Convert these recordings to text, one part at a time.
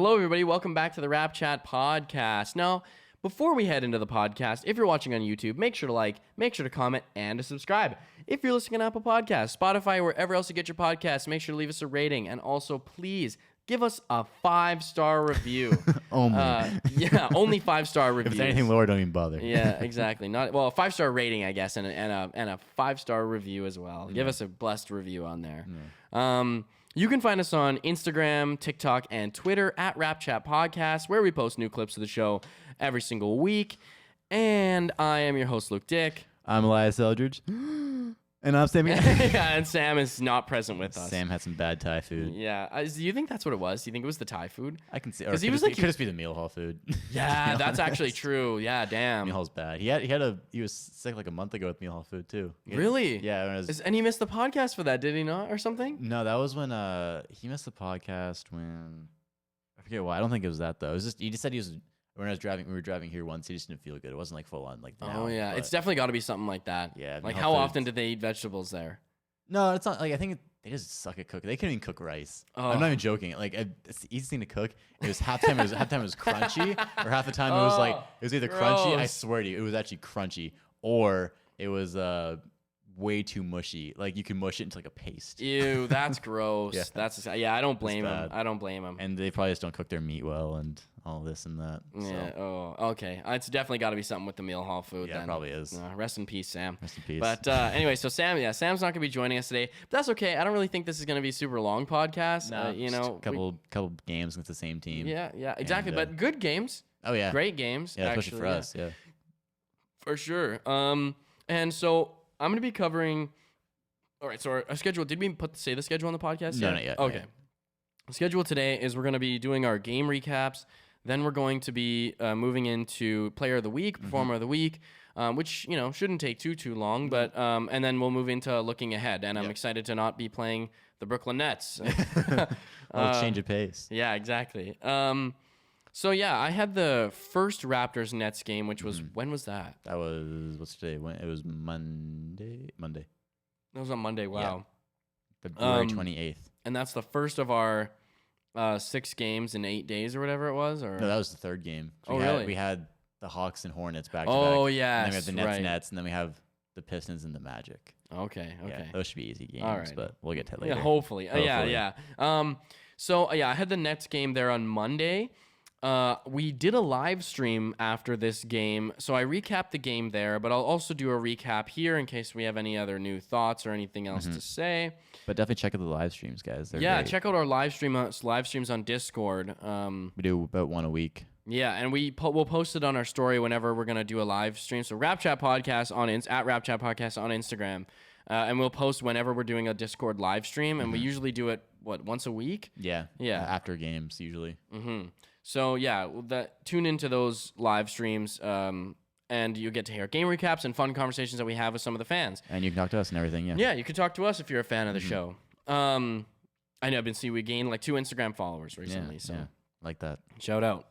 Hello, everybody. Welcome back to the RapChat podcast. Now, before we head into the podcast, if you're watching on YouTube, make sure to like, make sure to comment, and to subscribe. If you're listening on Apple Podcasts, Spotify, wherever else you get your podcasts, make sure to leave us a rating. And also, please give us a 5-star review. Only. Only 5-star reviews. If it's anything lower, don't even bother. Yeah, exactly. Not a 5-star rating, I guess, and a 5-star review as well. Give us a blessed review on there. You can find us on Instagram, TikTok, and Twitter at RapChat Podcast, where we post new clips of the show every single week. And I am your host, Luke Dick. I'm Elias Eldridge. And I'm Sam. Yeah, and Sam is not present with us. Sam had some bad Thai food. Yeah. Do you think that's what it was? Do you think it was the Thai food? I can see. Because he was like, it could just be the meal hall food. Yeah, that's actually true. Yeah, damn. Meal hall's bad. He was sick like a month ago with meal hall food too. Really? Yeah. And he missed the podcast for that, did he not, or something? No, that was when he missed the podcast when I forget why. I don't think it was that though. It was just he just said he was. When we were driving here once, he just didn't feel good. It wasn't like full on like now. Oh yeah, it's definitely got to be something like that. Yeah. Like how often did they eat vegetables there? No, it's not like I think they just suck at cooking. They couldn't even cook rice. Oh. I'm not even joking. Like it's the easiest thing to cook. It was half time. It was crunchy, or half the time it was like it was either crunchy. I swear to you, it was actually crunchy, or it was way too mushy. Like you can mush it into like a paste. Ew, that's gross. Yeah. I don't blame him. I don't blame him. And they probably just don't cook their meat well and all this and that. Yeah. So. Oh, okay. It's definitely got to be something with the meal hall food. Yeah, then. it probably is. Rest in peace, Sam. Rest in peace. But anyway, so Sam's not gonna be joining us today. But that's okay. I don't really think this is gonna be a super long podcast. No, a couple games with the same team. Yeah, exactly. And, but good games. Oh yeah. Great games. Yeah, actually, especially for us. Yeah. For sure. And so I'm gonna be covering. All right, so our schedule, did we say the schedule on the podcast? No, not yet. Okay. The schedule today is we're going to be doing our game recaps. Then we're going to be moving into Player of the Week, Performer of the Week, which, shouldn't take too long. But and then we'll move into looking ahead. And I'm excited to not be playing the Brooklyn Nets. Change of pace. Yeah, exactly. So, yeah, I had the first Raptors-Nets game, which was, when was that? That was, what's today? It was Monday. That was on Monday. Wow. Yeah. February 28th. And that's the first of our 6 games in 8 days or whatever it was? Or no, that was the third game. Really? We had the Hawks and Hornets back to back. Oh, yeah. And then we have the Nets, and then we have the Pistons and the Magic. Okay. Yeah, those should be easy games, all right. But we'll get to it later. Yeah, hopefully. Yeah. So, I had the Nets game there on Monday. We did a live stream after this game, so I recapped the game there, but I'll also do a recap here in case we have any other new thoughts or anything else to say. But definitely check out the live streams, guys. They're great. Check out our live streams on Discord. We do about one a week. Yeah, and we'll post it on our story whenever we're gonna do a live stream. So RapChat Podcast at RapChat Podcast on Instagram, and we'll post whenever we're doing a Discord live stream, and we usually do it once a week. Yeah. After games usually. So tune into those live streams, and you get to hear game recaps and fun conversations that we have with some of the fans. And you can talk to us and everything. Yeah. Yeah, you can talk to us if you're a fan of the show. I know I've been seeing we gained like 2 Instagram followers recently. So like that. Shout out.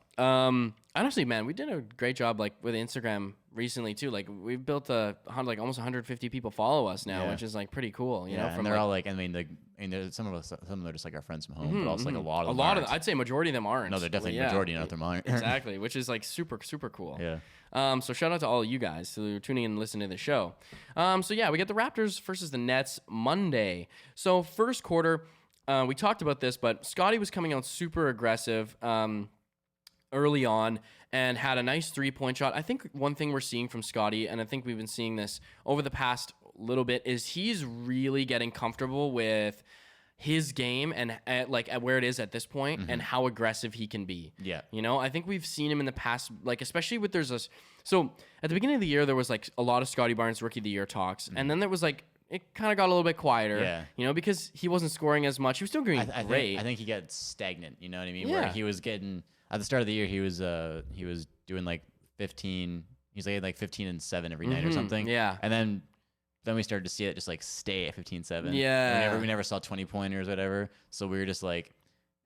Honestly, man, we did a great job like with Instagram recently too. Like we've built almost 150 people follow us now, which is like pretty cool. You know, and they're all like, there's some of them are just like our friends from home, but also like a lot of them. I'd say majority of them aren't. No, they're definitely majority of them aren't. Exactly, which is like super cool. Yeah. So shout out to all of you guys who are tuning in and listening to the show. We get the Raptors versus the Nets Monday. So first quarter, we talked about this, but Scottie was coming out super aggressive early on and had a nice 3-point shot. I think one thing we're seeing from Scottie, and I think we've been seeing this over the past little bit, is he's really getting comfortable with his game and at where it is at this point and how aggressive he can be. Yeah. I think we've seen him in the past, like especially with so at the beginning of the year, there was like a lot of Scottie Barnes Rookie of the Year talks. And then there was like, it kind of got a little bit quieter, because he wasn't scoring as much. He was still doing great. I think he got stagnant, you know what I mean? Yeah. Where he was getting, at the start of the year, he was doing like 15, he's like 15 and 7 every night or something. Yeah. And then we started to see it just like stay at 15-7. Yeah. And we never saw 20-pointers or whatever. So we were just like,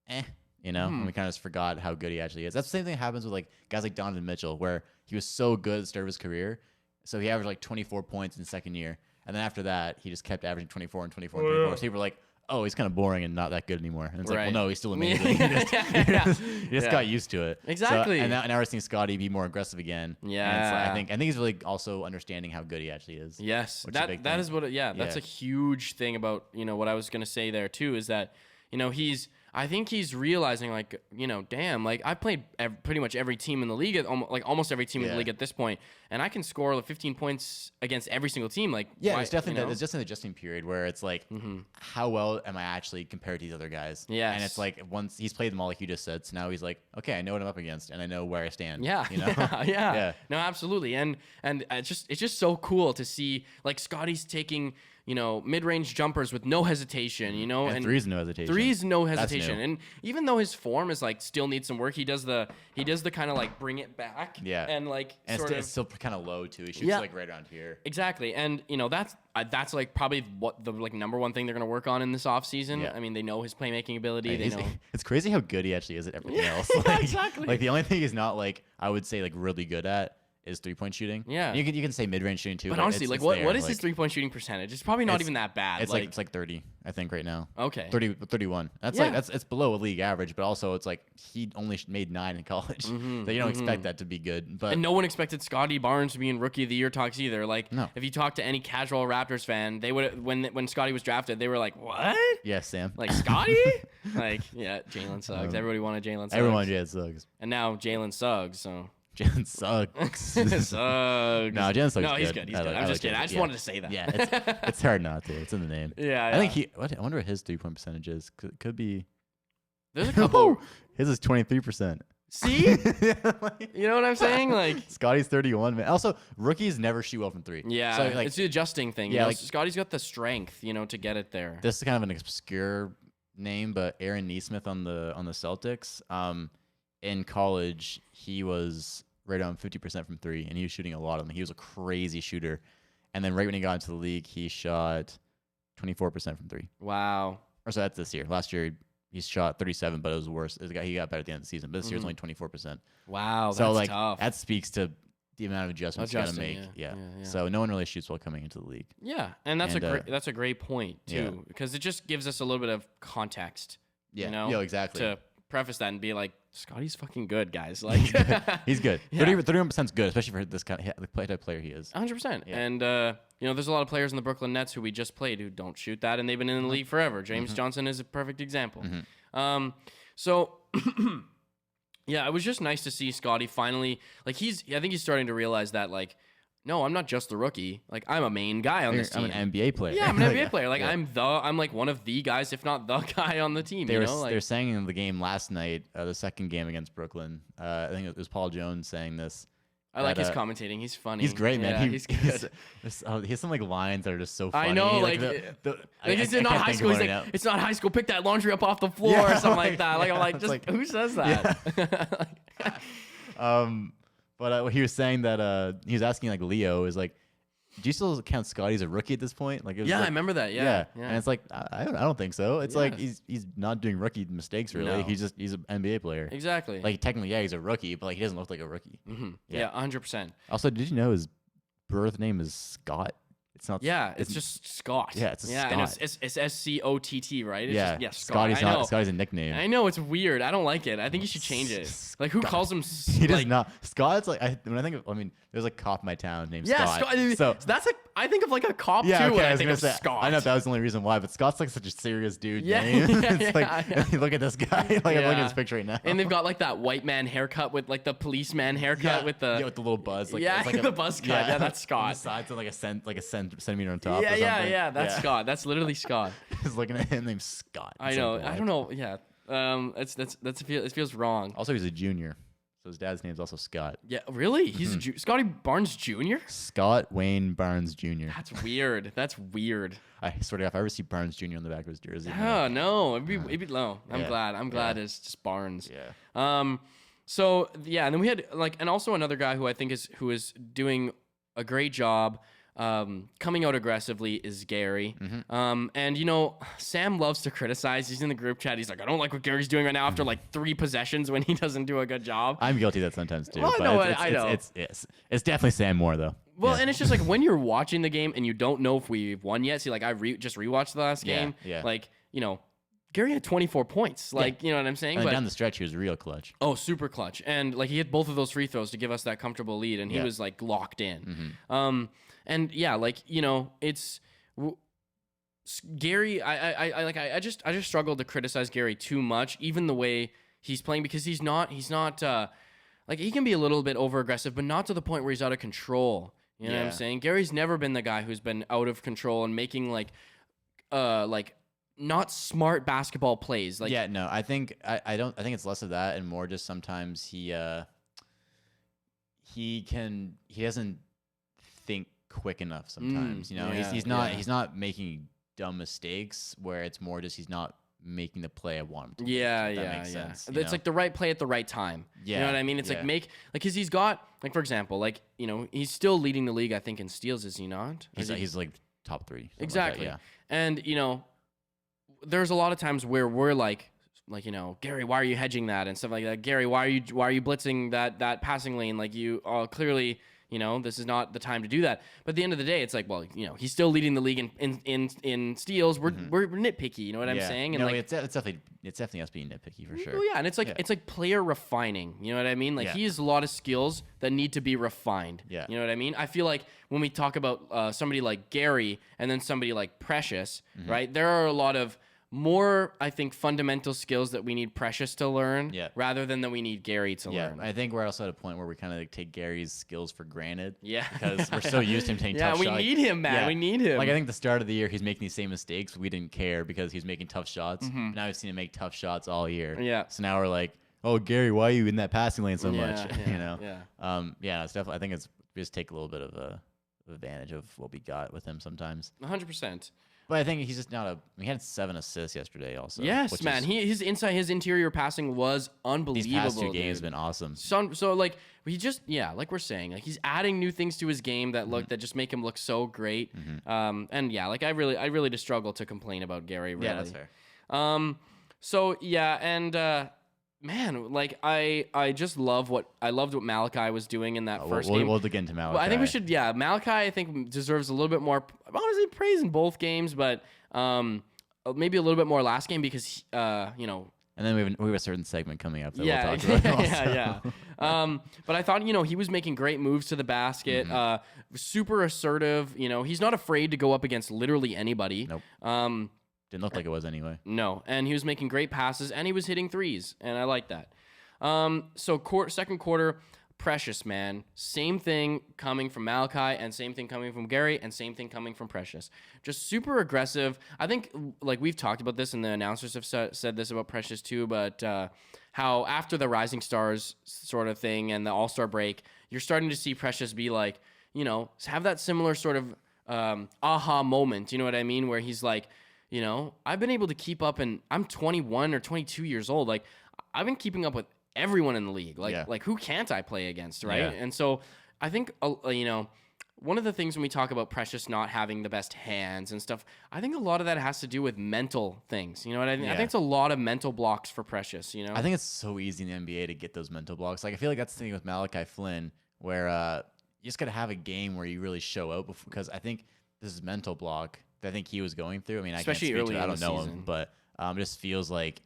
and we kind of just forgot how good he actually is. That's the same thing that happens with like guys like Donovan Mitchell, where he was so good at the start of his career. So he averaged like 24 points in the second year. And then after that, he just kept averaging 24 and 24 and 24. So people were like, oh, he's kind of boring and not that good anymore. And it's like, Right. well, no, he's still amazing. He just got used to it. Exactly. So, and now we're seeing Scottie be more aggressive again. Yeah. And it's like, I think he's really also understanding how good he actually is. Yes, which is a big that thing. is what. That's a huge thing about what I was gonna say there too is that I think he's realizing like damn, like I played pretty much every team in the league, almost every team in the league at this point, and I can score like 15 points against every single team. Like it's definitely it's just an adjusting period where it's like how well am I actually compared to these other guys? Yes. And it's like once he's played them all like you just said, so now he's like, okay, I know what I'm up against and I know where I stand. Yeah, yeah. No, absolutely, and it's just so cool to see like Scottie's taking mid-range jumpers with no hesitation, and threes no hesitation. Threes no hesitation, and even though his form is like still needs some work, he does the kind of like bring it back, and like it's still kind of low too. He shoots like right around here. Exactly, and that's like probably what the like number one thing they're gonna work on in this offseason. Yeah. I mean, they know his playmaking ability. They know it's crazy how good he actually is at everything else. Yeah, exactly. Like the only thing he's not like I would say like really good at is 3-point shooting. Yeah, and you can say mid-range shooting too. But honestly, it's like there. what is his 3-point shooting percentage? It's probably not even that bad. It's like 30, I think, right now. Okay, 31. That's it's below a league average, but also it's like he only made 9 in college. So you don't expect that to be good. But and no one expected Scottie.Barnes to be in Rookie of the Year talks either. Like if you talk to any casual Raptors fan, they would when Scottie was drafted, they were like, "What? Yeah, Sam. Like Scottie? Like Jalen Suggs. Everybody wanted Jalen Suggs. Everyone wanted Jalen Suggs. And now Jalen Suggs. So Jalen Suggs. Suggs. No, Jalen Suggs. No, he's good. He's good. I'm just kidding. I just wanted to say that. Yeah, it's hard not to. It's in the name. Yeah, I think I wonder what his 3-point percentage is. Could be. There's a couple. His is 23%. See? You know what I'm saying? Like Scottie's 31. Man. Also, rookies never shoot well from 3. Yeah, so, like, it's the adjusting thing. Yeah, like Scottie's got the strength, to get it there. This is kind of an obscure name, but Aaron Nesmith on the Celtics. In college, he was right around 50% from 3, and he was shooting a lot of them. He was a crazy shooter. And then right when he got into the league, he shot 24% from 3. Wow. Or so that's this year. Last year, he shot 37, but it was worse. He got better at the end of the season, but this year's only 24%. Wow, so that's tough. That speaks to the amount of adjustments you got to make. Yeah. So no one really shoots well coming into the league. Yeah, and that's a great point too, because it just gives us a little bit of context. Yeah, exactly. To preface that and be like, Scottie's fucking good, guys. Like he's good. 31% is good, especially for this kind of the type player he is. 100%. Yeah. And there's a lot of players in the Brooklyn Nets who we just played who don't shoot that, and they've been in the league forever. James Johnson is a perfect example. So yeah, it was just nice to see Scottie finally I think he's starting to realize that like, no, I'm not just the rookie. Like I'm a main guy on this team. I'm an NBA player. Yeah, I'm an NBA player. Like I'm like one of the guys, if not the guy on the team. They're saying in the game last night, the second game against Brooklyn. I think it was Paul Jones saying this. I like his commentating. He's funny. He's great, man. Yeah, he's good. He has some like lines that are just so funny. I know, like it's not high school. He's like, it's not high school. Pick that laundry up off the floor or something like that. Like I'm like, just who says that? Yeah. But he was saying that he was asking like Leo is like, do you still count Scottie as a rookie at this point? Like, I remember that. Yeah. And it's like I don't think so. It's like he's not doing rookie mistakes really. No. He's an NBA player. Exactly. Like technically, he's a rookie, but like he doesn't look like a rookie. Yeah, 100%. Also, did you know his birth name is Scott? It's not. Yeah, it's just Scott. Yeah, it's Scott. And it's SCOTT, right? It's just, Scott. Scotty's a nickname. I know, it's weird. I don't like it. I think you should change it. Like, who calls him? He does not. Scott's like there's a cop in my town named Scott. So that's I think of like a cop too. Okay, when I think was of gonna say, Scott. I know that was the only reason why, but Scott's like such a serious dude. Yeah, name. Look at this guy. I'm looking at this picture right now. And they've got like that white man haircut with like the policeman haircut with the with the little buzz. Like, the buzz cut. Yeah, that's Scott. On the sides of like a centimeter on top. Yeah. That's Scott. That's literally Scott. Just looking at him named Scott. I know. I don't know. Yeah. It feels wrong. Also, he's a junior. So his dad's name's also Scott. Yeah, really? He's Scottie.Barnes Jr.? Scott Wayne Barnes Jr. That's weird. I swear to God, if I ever see Barnes Jr. on the back of his jersey. Oh, no. It'd be low. I'm glad it's just Barnes. Yeah. So, yeah, and then we had, and also another guy who I think is doing a great job coming out aggressively is Gary. And, Sam loves to criticize. He's in the group chat. He's like, I don't like what Gary's doing right now after 3 possessions when he doesn't do a good job. I'm guilty of that sometimes too. Well, I know. It's definitely Sam Moore though. Well, and it's just like when you're watching the game and you don't know if we've won yet. See, I just rewatched the last game. Yeah. Gary had 24 points. Like, you know what I'm saying? And but down the stretch, he was real clutch. Oh, super clutch. And like he hit both of those free throws to give us that comfortable lead, and he was like locked in. And yeah, like, it's Gary. I just struggle to criticize Gary too much, even the way he's playing, because he's not like, he can be a little bit over aggressive, but not to the point where he's out of control. You know what I'm saying? Gary's never been the guy who's been out of control and making like not smart basketball plays. Like, no, I think I think it's less of that and more just sometimes he doesn't think quick enough sometimes. He's not making dumb mistakes where it's more just he's not making the play I want him to. That makes sense, it's like the right play at the right time. You know what I mean? It's like because he's got, like, for example, like, he's still leading the league, I think, in steals, is he not? He's like top 3. Exactly. Like that, And there's a lot of times where we're like, Gary, why are you hedging that and stuff like that? Gary, why are you blitzing that passing lane? Like, you clearly, this is not the time to do that. But at the end of the day, it's like, well, he's still leading the league in steals. We're nitpicky, you know what I'm saying? And it's definitely us being nitpicky for sure. Well, yeah, and it's like player refining. You know what I mean? Like, he has a lot of skills that need to be refined. Yeah. You know what I mean? I feel like when we talk about somebody like Gary and then somebody like Precious, right? There are a lot of more, I think, fundamental skills that we need Precious to learn rather than that we need Gary to learn. I think we're also at a point where we kind of like take Gary's skills for granted. Yeah. Because we're so used to him taking tough shots. Yeah, we need him, man. Yeah. We need him. Like, I think the start of the year, he's making these same mistakes. We didn't care because he's making tough shots. Now we've seen him make tough shots all year. Yeah. So now we're like, oh, Gary, why are you in that passing lane so much? Yeah. It's definitely, I think it's, we just take a little bit of advantage of what we got with him sometimes. 100%. But I think he's just not he had 7 assists yesterday also. Yes, man. His interior passing was unbelievable. These past 2 games have been awesome. So like, he just, like we're saying, like, he's adding new things to his game that that just make him look so great. And yeah, like, I really just struggle to complain about Gary, really. Yeah, that's fair. So yeah, and man, like, I just loved what Malachi was doing in that first game. We'll dig into Malachi. Well, I think we should. Yeah, Malachi, I think, deserves a little bit more, honestly, praise in both games, but maybe a little bit more last game because And then we have a certain segment coming up that we'll talk about. But I thought, he was making great moves to the basket, super assertive. He's not afraid to go up against literally anybody. Nope. Didn't look like it was anyway. No, and he was making great passes, and he was hitting threes, and I like that. So second quarter, Precious, man. Same thing coming from Malachi, and same thing coming from Gary, and same thing coming from Precious. Just super aggressive. I think, like, we've talked about this, and the announcers have said this about Precious too, but how after the Rising Stars sort of thing and the All-Star break, you're starting to see Precious be like, have that similar sort of aha moment, you know what I mean, where he's like, I've been able to keep up, and I'm 21 or 22 years old. Like, I've been keeping up with everyone in the league. Like who can't I play against, right? Yeah. And so I think, one of the things when we talk about Precious not having the best hands and stuff, I think a lot of that has to do with mental things. You know what I mean? Yeah. I think it's a lot of mental blocks for Precious, I think it's so easy in the NBA to get those mental blocks. Like, I feel like that's the thing with Malachi Flynn, where you just got to have a game where you really show out, because I think this is mental block that I think he was going through. I mean, especially I can't speak speak to it. I don't know season. him, but it just feels like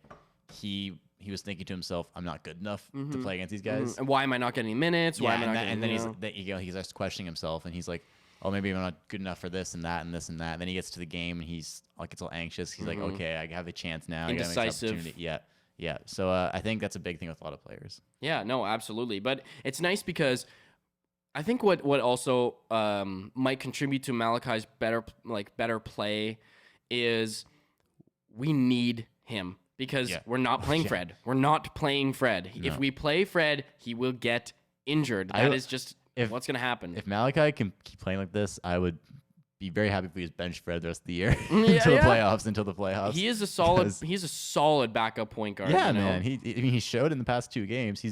he was thinking to himself, I'm not good enough to play against these guys. And why am I not getting minutes? Why am I not getting, and then he's just questioning himself, and he's like, oh, maybe I'm not good enough for this and that and this and that. And then he gets to the game, and he's like, gets all anxious. He's like, okay, I have a chance now. Indecisive. Yeah. So I think that's a big thing with a lot of players. Yeah, no, absolutely. But it's nice because I think what also might contribute to Malachi's better play is we need him, because we're not playing Fred. We're not playing Fred. No. If we play Fred, he will get injured. That is just what's going to happen. If Malachi can keep playing like this, I would be very happy if we just bench Fred the rest of the year until the playoffs. He is a solid backup point guard. Yeah, man. He showed in the past 2 games.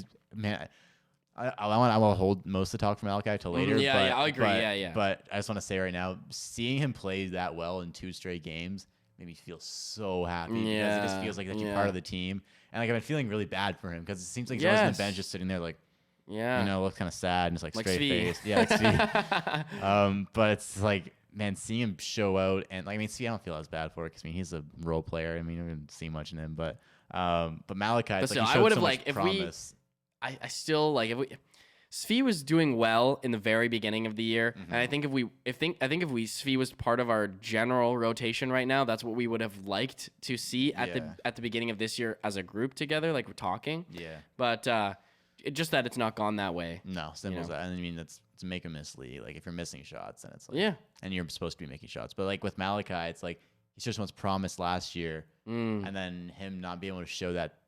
I will hold most of the talk from Malachi till later. I agree. But I just want to say right now, seeing him play that well in 2 straight games made me feel so happy, because it just feels like that you're part of the team. And like, I've been feeling really bad for him, because it seems like he's always on the bench just sitting there like, looks kind of sad and just like straight faced. Yeah, like Steve. But it's like man, seeing him show out and like, I mean, see, I don't feel as bad for it because I mean, he's a role player. I mean, I didn't see much in him, but Malachi, it's still, like he I would showed have so like much if promise. I still like if Svi was doing well in the very beginning of the year, and I think if Svi was part of our general rotation right now, that's what we would have liked to see at the beginning of this year as a group together, like we're talking. Yeah. But just that it's not gone that way. No, simple as that. I mean, it's to make a miss lead. Like if you're missing shots, then it's like and you're supposed to be making shots. But like with Malachi, it's like he showed so much promise last year, and then him not being able to show that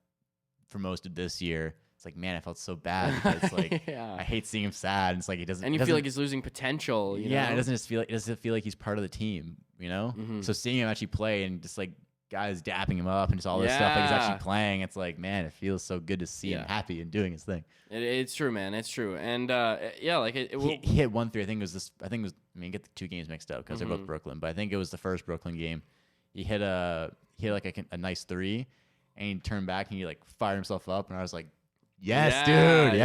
for most of this year. It's like, man, I felt so bad because like I hate seeing him sad. It's like he doesn't, and you feel like he's losing potential. You know? It doesn't feel like he's part of the team. You know, so seeing him actually play and just like guys dapping him up and just all this stuff, like he's actually playing. It's like, man, it feels so good to see him happy and doing his thing. It's true, man. It's true, and like he hit 1-3. I think it was this. I get the two games mixed up because they're both Brooklyn, but I think it was the first Brooklyn game. He hit a nice 3, and he turned back and he like fired himself up, and I was like, yes, dude,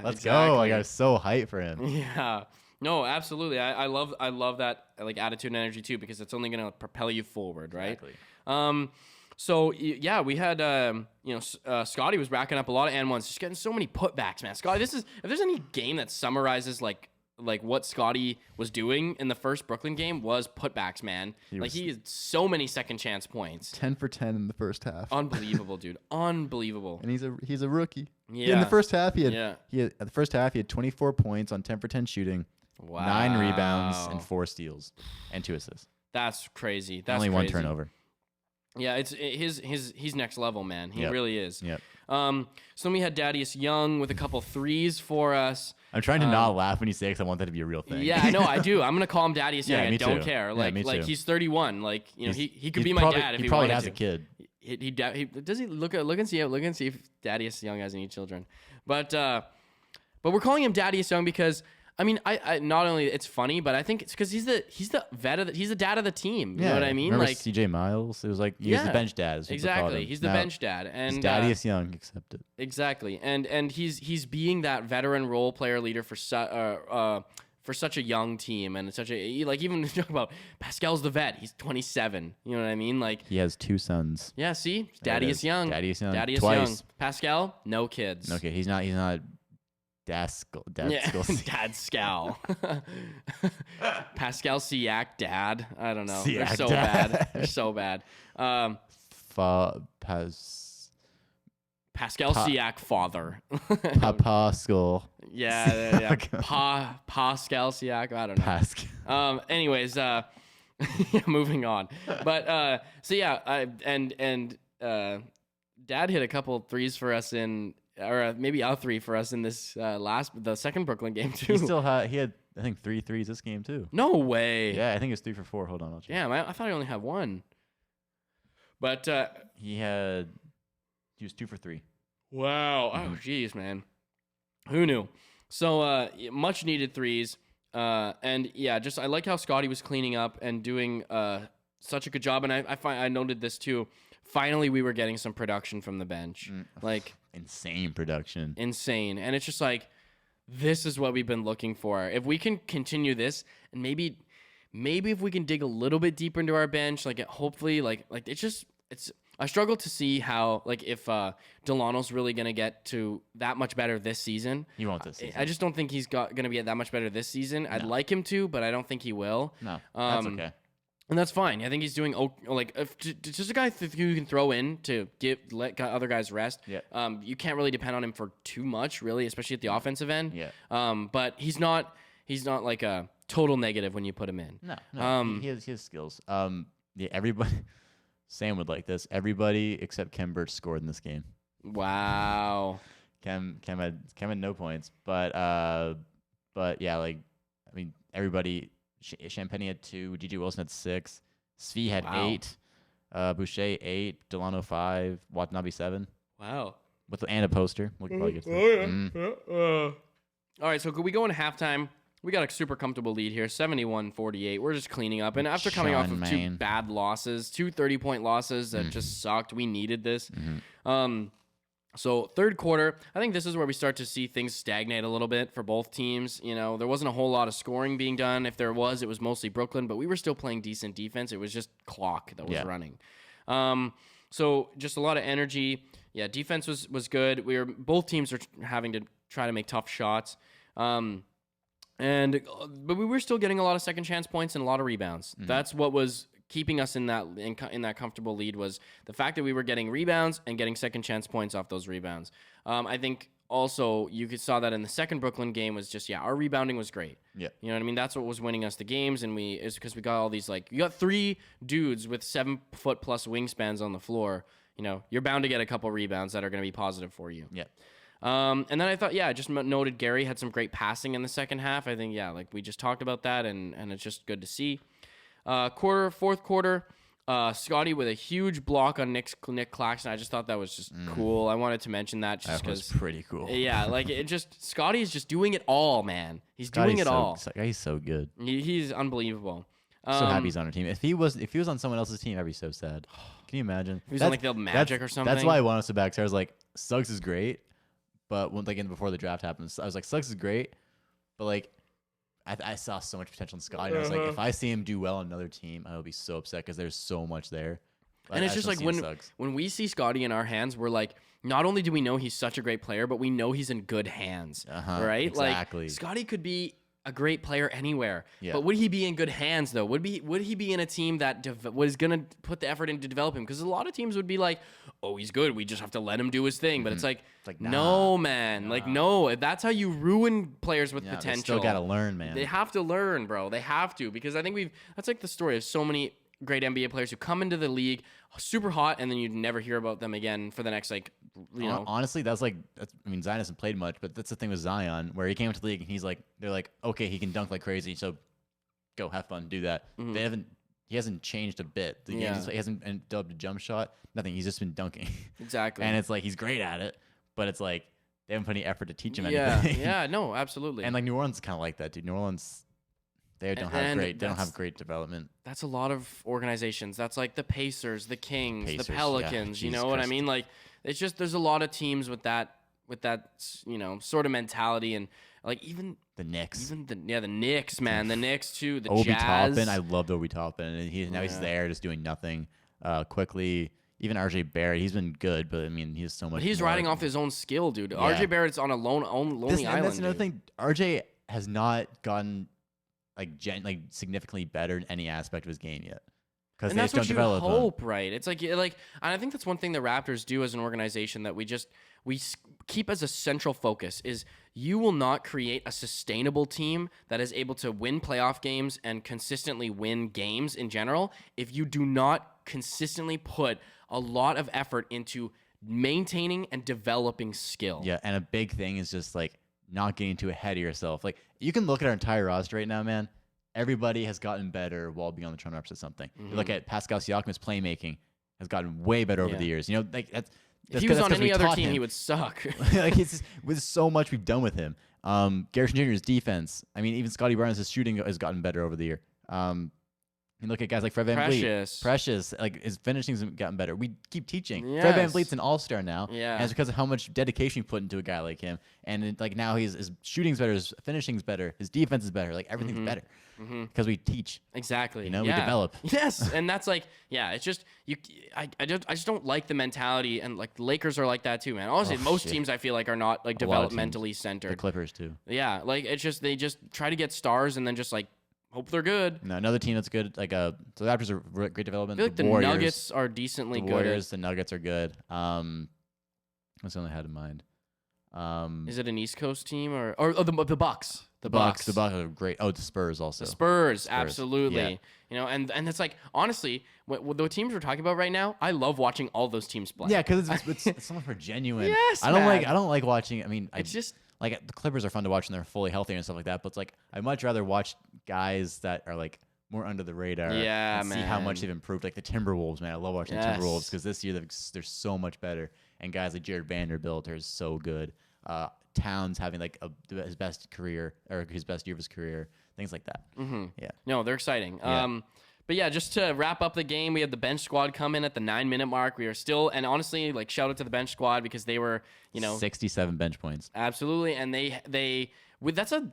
let's go. Like I was so hyped for him. Yeah. No, absolutely. I love that like attitude and energy too, because it's only gonna propel you forward, right? Exactly. So yeah, we had Scotty was racking up a lot of N1s, just getting so many putbacks, man. Scotty, if there's any game that summarizes like what Scotty was doing in the first Brooklyn game was putbacks, man. He had so many second chance points. 10 for 10 in the first half. Unbelievable, dude. Unbelievable. And he's a rookie. Yeah. In the first half, he had 24 points on 10 for 10 shooting. Wow. 9 rebounds and 4 steals and 2 assists. That's crazy. That's only crazy. 1 turnover. Yeah, he's next level, man. He really is. Yep. So then we had Dadius Young with a couple threes for us. I'm trying to not laugh when you say it because I want that to be a real thing. Yeah, I know, I do. I'm gonna call him Dadius Young. me I don't too. care. Yeah, Like me too. he's 31. Like he could be probably, my dad if he probably wanted has to. a kid. He does he look and see if Dadius Young has any children. But we're calling him Dadius Young because I mean, I not only it's funny, but I think it's because he's the he's the dad of the team. You know what I mean? Remember like CJ Miles? It was like he was the bench dad. Exactly. He's the bench dad, and he's Dadius Young, accept it. Exactly, and he's being that veteran role player leader for such a young team, and such a like even talk about Pascal's the vet. He's 27. You know what I mean? Like he has 2 sons. Yeah. See, Dadius Young. Dadius Young. Dadius Twice. Young. Pascal, no kids. Okay, he's not. Dad Scal. Pascal Siak, dad. I don't know. Siak, They're so dad. bad. They're so bad. Pascal Siak, father. Pascal. Yeah. Pascal Siak. I don't know. Pascal. Anyways, moving on. But so yeah, Dad hit a couple threes for us or maybe a 3 for us in this the second Brooklyn game too. He had I think 3 threes this game too. No way. Yeah, I think it's 3 for 4. Hold on, I'll check. Damn, I thought I only had 1. But he was 2 for 3. Wow. Oh jeez, man. Who knew? So much needed threes. And yeah, just I like how Scotty was cleaning up and doing such a good job. And I noted this too. Finally, we were getting some production from the bench. Like insane production. Insane. And it's just like, this is what we've been looking for. If we can continue this, and maybe if we can dig a little bit deeper into our bench, like hopefully, like it's I struggle to see how, like, if Delano's really going to get to that much better this season. He won't this season. I just don't think he's going to be that much better this season. I'd like him to, but I don't think he will. No, that's okay. And that's fine. I think he's doing just a guy who you can throw in to let other guys rest. Yeah. You can't really depend on him for too much, really, especially at the offensive end. Yeah. But he's not like a total negative when you put him in. No. He has skills. Yeah. Everybody. Sam would like this. Everybody except Kem Birch scored in this game. Wow. Kem had no points, but yeah, like I mean everybody. Champagne had 2. G.G. Wilson had 6. Svi had 8. Boucher 8. Delano 5. Watanabe 7. Wow. And a poster. We can probably get to that. All right, so could we go into halftime? We got a super comfortable lead here, 71-48. We're just cleaning up. And after coming off of 2 bad losses, 2 30-point losses that just sucked, we needed this. So third quarter, I think this is where we start to see things stagnate a little bit for both teams. You know, there wasn't a whole lot of scoring being done. If there was, it was mostly Brooklyn, but we were still playing decent defense. It was just clock that was running. So just a lot of energy. Yeah, defense was good. Both teams were having to try to make tough shots. But we were still getting a lot of second chance points and a lot of rebounds. Mm-hmm. That's what was keeping us in that comfortable lead, was the fact that we were getting rebounds and getting second chance points off those rebounds. I think also you saw that in the second Brooklyn game was just, our rebounding was great. Yeah. You know what I mean? That's what was winning us the games. And it's because we got all these, you got 3 dudes with 7-foot plus wingspans on the floor. You know, you're bound to get a couple rebounds that are going to be positive for you. Yeah. And then I thought, I just noted Gary had some great passing in the second half. I think, we just talked about that, and it's just good to see. Fourth quarter, Scottie with a huge block on Nick Claxton. I just thought that was just cool. I wanted to mention that just because. That was pretty cool. Yeah, Scottie is just doing it all, man. He's doing it all. He's so good. He's unbelievable. So happy he's on our team. If he was on someone else's team, I'd be so sad. Can you imagine? He was on the Magic or something. That's why I want us to back. So I was like, Suggs is great, but before the draft happens, I was like, Suggs is great, but I saw so much potential in Scottie. And I was like, if I see him do well on another team, I will be so upset because there's so much there. But and it's just when we see Scottie in our hands, we're like, not only do we know he's such a great player, but we know he's in good hands, right? Exactly. Scottie could be a great player anywhere, but would he be in good hands though? Would he be in a team that was gonna put the effort in to develop him? Because a lot of teams would be like, oh, he's good, we just have to let him do his thing. But it's nah, no, man, no. That's how you ruin players with potential. They still gotta learn, man. They have to learn, bro. They have to, because I think that's like the story of so many great NBA players who come into the league super hot, and then you never hear about them again for the next Honestly, Zion hasn't played much, but that's the thing with Zion, where he came into the league and they're like, okay, he can dunk like crazy, so go have fun, do that. Mm-hmm. He hasn't changed a bit. He hasn't developed a jump shot, nothing. He's just been dunking. Exactly. And it's like he's great at it, but it's like they haven't put any effort to teach him anything. Yeah, no, absolutely. And New Orleans is kind of like that, dude. New Orleans. They don't have great development. That's a lot of organizations. That's like the Pacers, the Kings, the Pelicans. You know what I mean? It's just there's a lot of teams with that sort of mentality, and even the Knicks. The Knicks, man. The Knicks too. The Obi Jazz. Toppin. I loved Obi Toppin, and he's there just doing nothing. Quickly. Even RJ Barrett, he's been good, but he's so much. But he's riding off his own skill, dude. Yeah. RJ Barrett's on a lonely island. That's another thing. RJ has not gotten significantly better in any aspect of his game yet, because they just don't develop. Hope, right? It's and I think that's one thing the Raptors do as an organization that we keep as a central focus is you will not create a sustainable team that is able to win playoff games and consistently win games in general if you do not consistently put a lot of effort into maintaining and developing skill. Yeah, and a big thing is just not getting too ahead of yourself. You can look at our entire roster right now, man. Everybody has gotten better while being on the Toronto Raptors at something. Mm-hmm. You look at Pascal Siakam's playmaking has gotten way better over the years. That's if he was on any other team, he would suck. With so much we've done with him. Garrison Jr.'s defense. Even Scottie Barnes' shooting has gotten better over the year. You look at guys like Fred VanVleet. Precious. His finishing's gotten better. We keep teaching. Yes. Fred VanVleet's an all-star now. Yeah. And it's because of how much dedication we put into a guy like him. And now his shooting's better, his finishing's better, his defense is better. Everything's better. Because we teach. Exactly. We develop. Yes. And that's it's just I just don't like the mentality, and the Lakers are like that too, man. Honestly, most teams I feel are not developmentally centered. The Clippers too. Yeah. It's just they just try to get stars and then just hope they're good. No, another team that's good, so the Raptors are great development. I feel the Warriors, Nuggets are decently good. The Nuggets are good. What's the one I had in mind? Is it an East Coast team or the Bucks? The Bucks are great. Oh, the Spurs also. The Spurs. Absolutely. Yeah. And it's honestly, what the teams we're talking about right now, I love watching all those teams play. Yeah, because it's so much more genuine. Yes, I don't like watching. It's just. The Clippers are fun to watch when they're fully healthy and stuff like that, but I'd much rather watch guys that are more under the radar. Yeah, and man. see how much they've improved. The Timberwolves, man. I love watching the Timberwolves because this year they're so much better. And guys like Jared Vanderbilt are so good. Towns having his best career or his best year of his career, things like that. Mm-hmm. Yeah. No, they're exciting. Yeah. But yeah, just to wrap up the game, we had the bench squad come in at the 9-minute mark. We are still, and honestly, like shout out to the bench squad because they were, 67 bench points. Absolutely, and that's a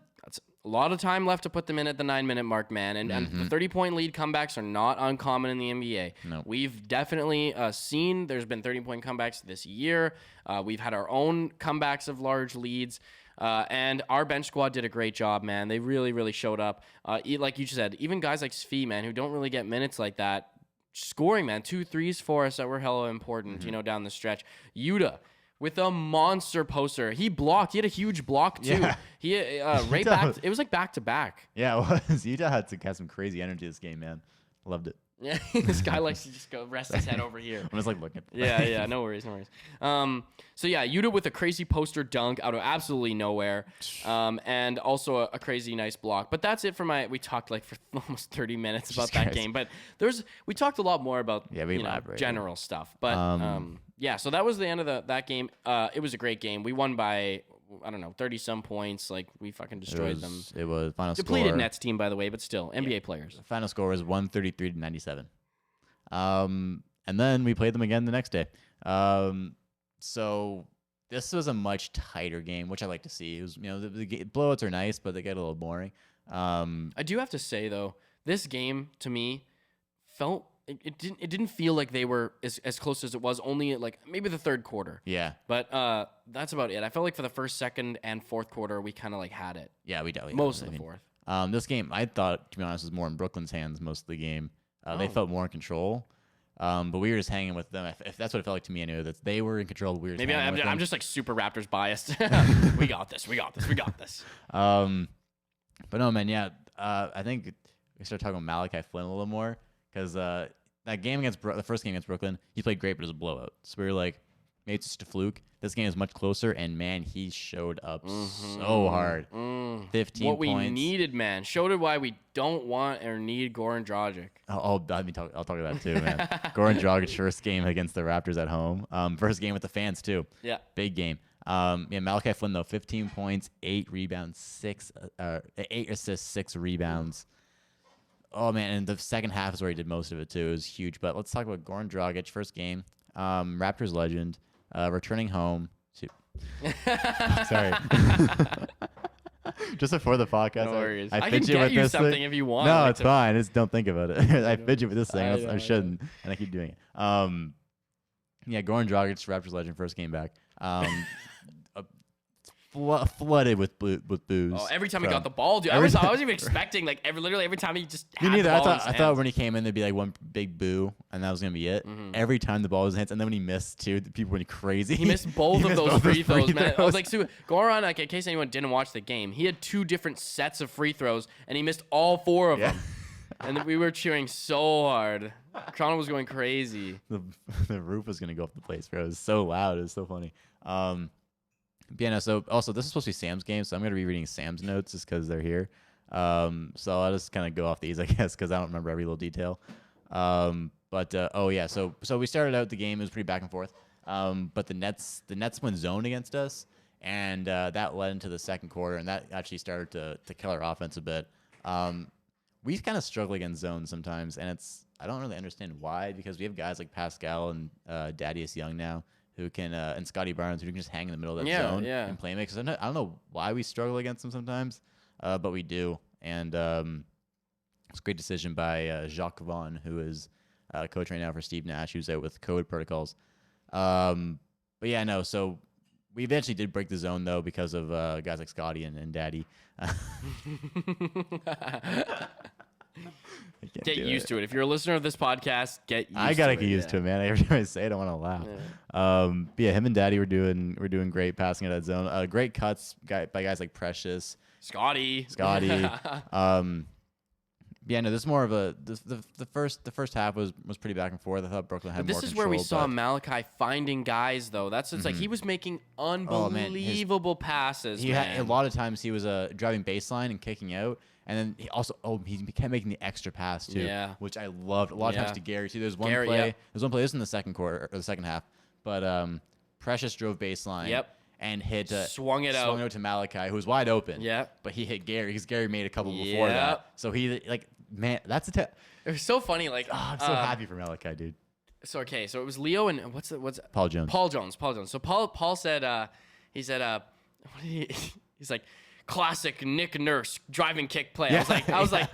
lot of time left to put them in at the 9-minute mark, man. And the 30-point lead comebacks are not uncommon in the NBA. No. We've definitely seen there's been 30-point comebacks this year. We've had our own comebacks of large leads. And our bench squad did a great job, man. They really, really showed up. Like you just said, even guys like Svi, man, who don't really get minutes like that, scoring, man, 2 threes for us that were hella important, down the stretch. Yuta with a monster poster. He blocked. He had a huge block too. Yeah. He right back. It was like back to back. Yeah, it was. Utah had some crazy energy this game, man. Loved it. Yeah, this guy likes to just go rest his head over here. I'm just like looking. Yeah, no worries. So yeah, Yuta with a crazy poster dunk out of absolutely nowhere, and also a crazy nice block. But that's it for we talked like for almost 30 minutes about that game. But we talked a lot more about general stuff. But yeah, so that was the end of that game. It was a great game. We won by 30-some points. Like, we fucking destroyed them. It was final Depleted score. Nets team, by the way, but still, NBA players. The final score was 133-97. And then we played them again the next day. So this was a much tighter game, which I like to see. It was, the blowouts are nice, but they get a little boring. I do have to say, though, this game, to me, felt... It didn't feel like they were as close as it was, only like maybe the third quarter. Yeah. But that's about it. I felt like for the first, second, and fourth quarter, we kind of like had it. Yeah, we definitely most of the fourth. This game, I thought, to be honest, was more in Brooklyn's hands most of the game. They felt more in control. But we were just hanging with them. If that's what it felt like to me, anyway, that they were in control. We were just hanging with them. I'm just like super Raptors biased. We got this. But no, man, yeah. I think we started talking about Malachi Flynn a little more because that game the first game against Brooklyn, he played great, but it was a blowout. So we were like, maybe it's just a fluke. This game is much closer, and man, he showed up so hard. 15 points. What we needed, man. Showed it why we don't want or need Goran Dragic. I'll talk about it too, man. Goran Dragic's first game against the Raptors at home. First game with the fans too. Yeah. Big game. Malachi Flynn though, 15 points, 8 rebounds, 8 assists, 6 rebounds. Oh man, and the second half is where he did most of it too. It was huge. But let's talk about Goran Dragic, first game. Raptors legend, returning home. Sorry. Just before the podcast, no worries. I can get you something thing. if you want. No, it's fine. Just don't think about it. I fidget with this thing. I shouldn't, and I keep doing it. Goran Dragic, Raptors legend, first game back. Flooded with booze. Oh, every time he got the ball, dude. I wasn't even expecting literally every time he just had the ball. I thought when he came in there'd be like one big boo and that was gonna be it. Every time the ball was in his hands, and then when he missed too, the people went crazy. He missed both of those free throws, man. I was like, so Goran, like in case anyone didn't watch the game, he had 2 different sets of free throws and he missed all 4 of them. And we were cheering so hard. Toronto was going crazy. The roof was gonna go off the place, bro. It was so loud. It was so funny. So also this is supposed to be Sam's game, so I'm gonna be reading Sam's notes just because they're here. So I'll just kind of go off these, I guess, because I don't remember every little detail. So we started out the game. It was pretty back and forth. But the Nets went zone against us, and that led into the second quarter, and that actually started to kill our offense a bit. We kind of struggle against zone sometimes, and I don't really understand why, because we have guys like Pascal and Thaddeus Young now, who can and Scottie Barnes, who can just hang in the middle of that zone and play make. Because I don't know why we struggle against them sometimes, but we do. And it's a great decision by Jacques Vaughn, who is coach right now for Steve Nash, who's out with COVID protocols. So we eventually did break the zone though because of guys like Scottie and Daddy. Get used to it. If you're a listener of this podcast, get used to it. I gotta get used to it, man. Every time I say it, I want to laugh. Him and Daddy were doing great passing at that zone. Great cuts by guys like Precious, Scottie. This is more of the first half was pretty back and forth. I thought Brooklyn had more control. This is where we saw Malachi finding guys, though. It's like he was making unbelievable passes. A lot of times he was driving baseline and kicking out. And then he kept making the extra pass too, which I loved. A lot of times to Gary too. There's one play. This was in the second quarter or the second half, but Precious drove baseline. Yep. and hit swung it out to Malachi, who was wide open. Yeah. But he hit Gary because Gary made a couple before that. So he man, that's a. It was so funny. Like I'm so happy for Malachi, dude. So so it was Leo and what's Paul Jones. Paul Jones. So Paul said he said what did he's like classic Nick Nurse driving kick play. Yeah. I was like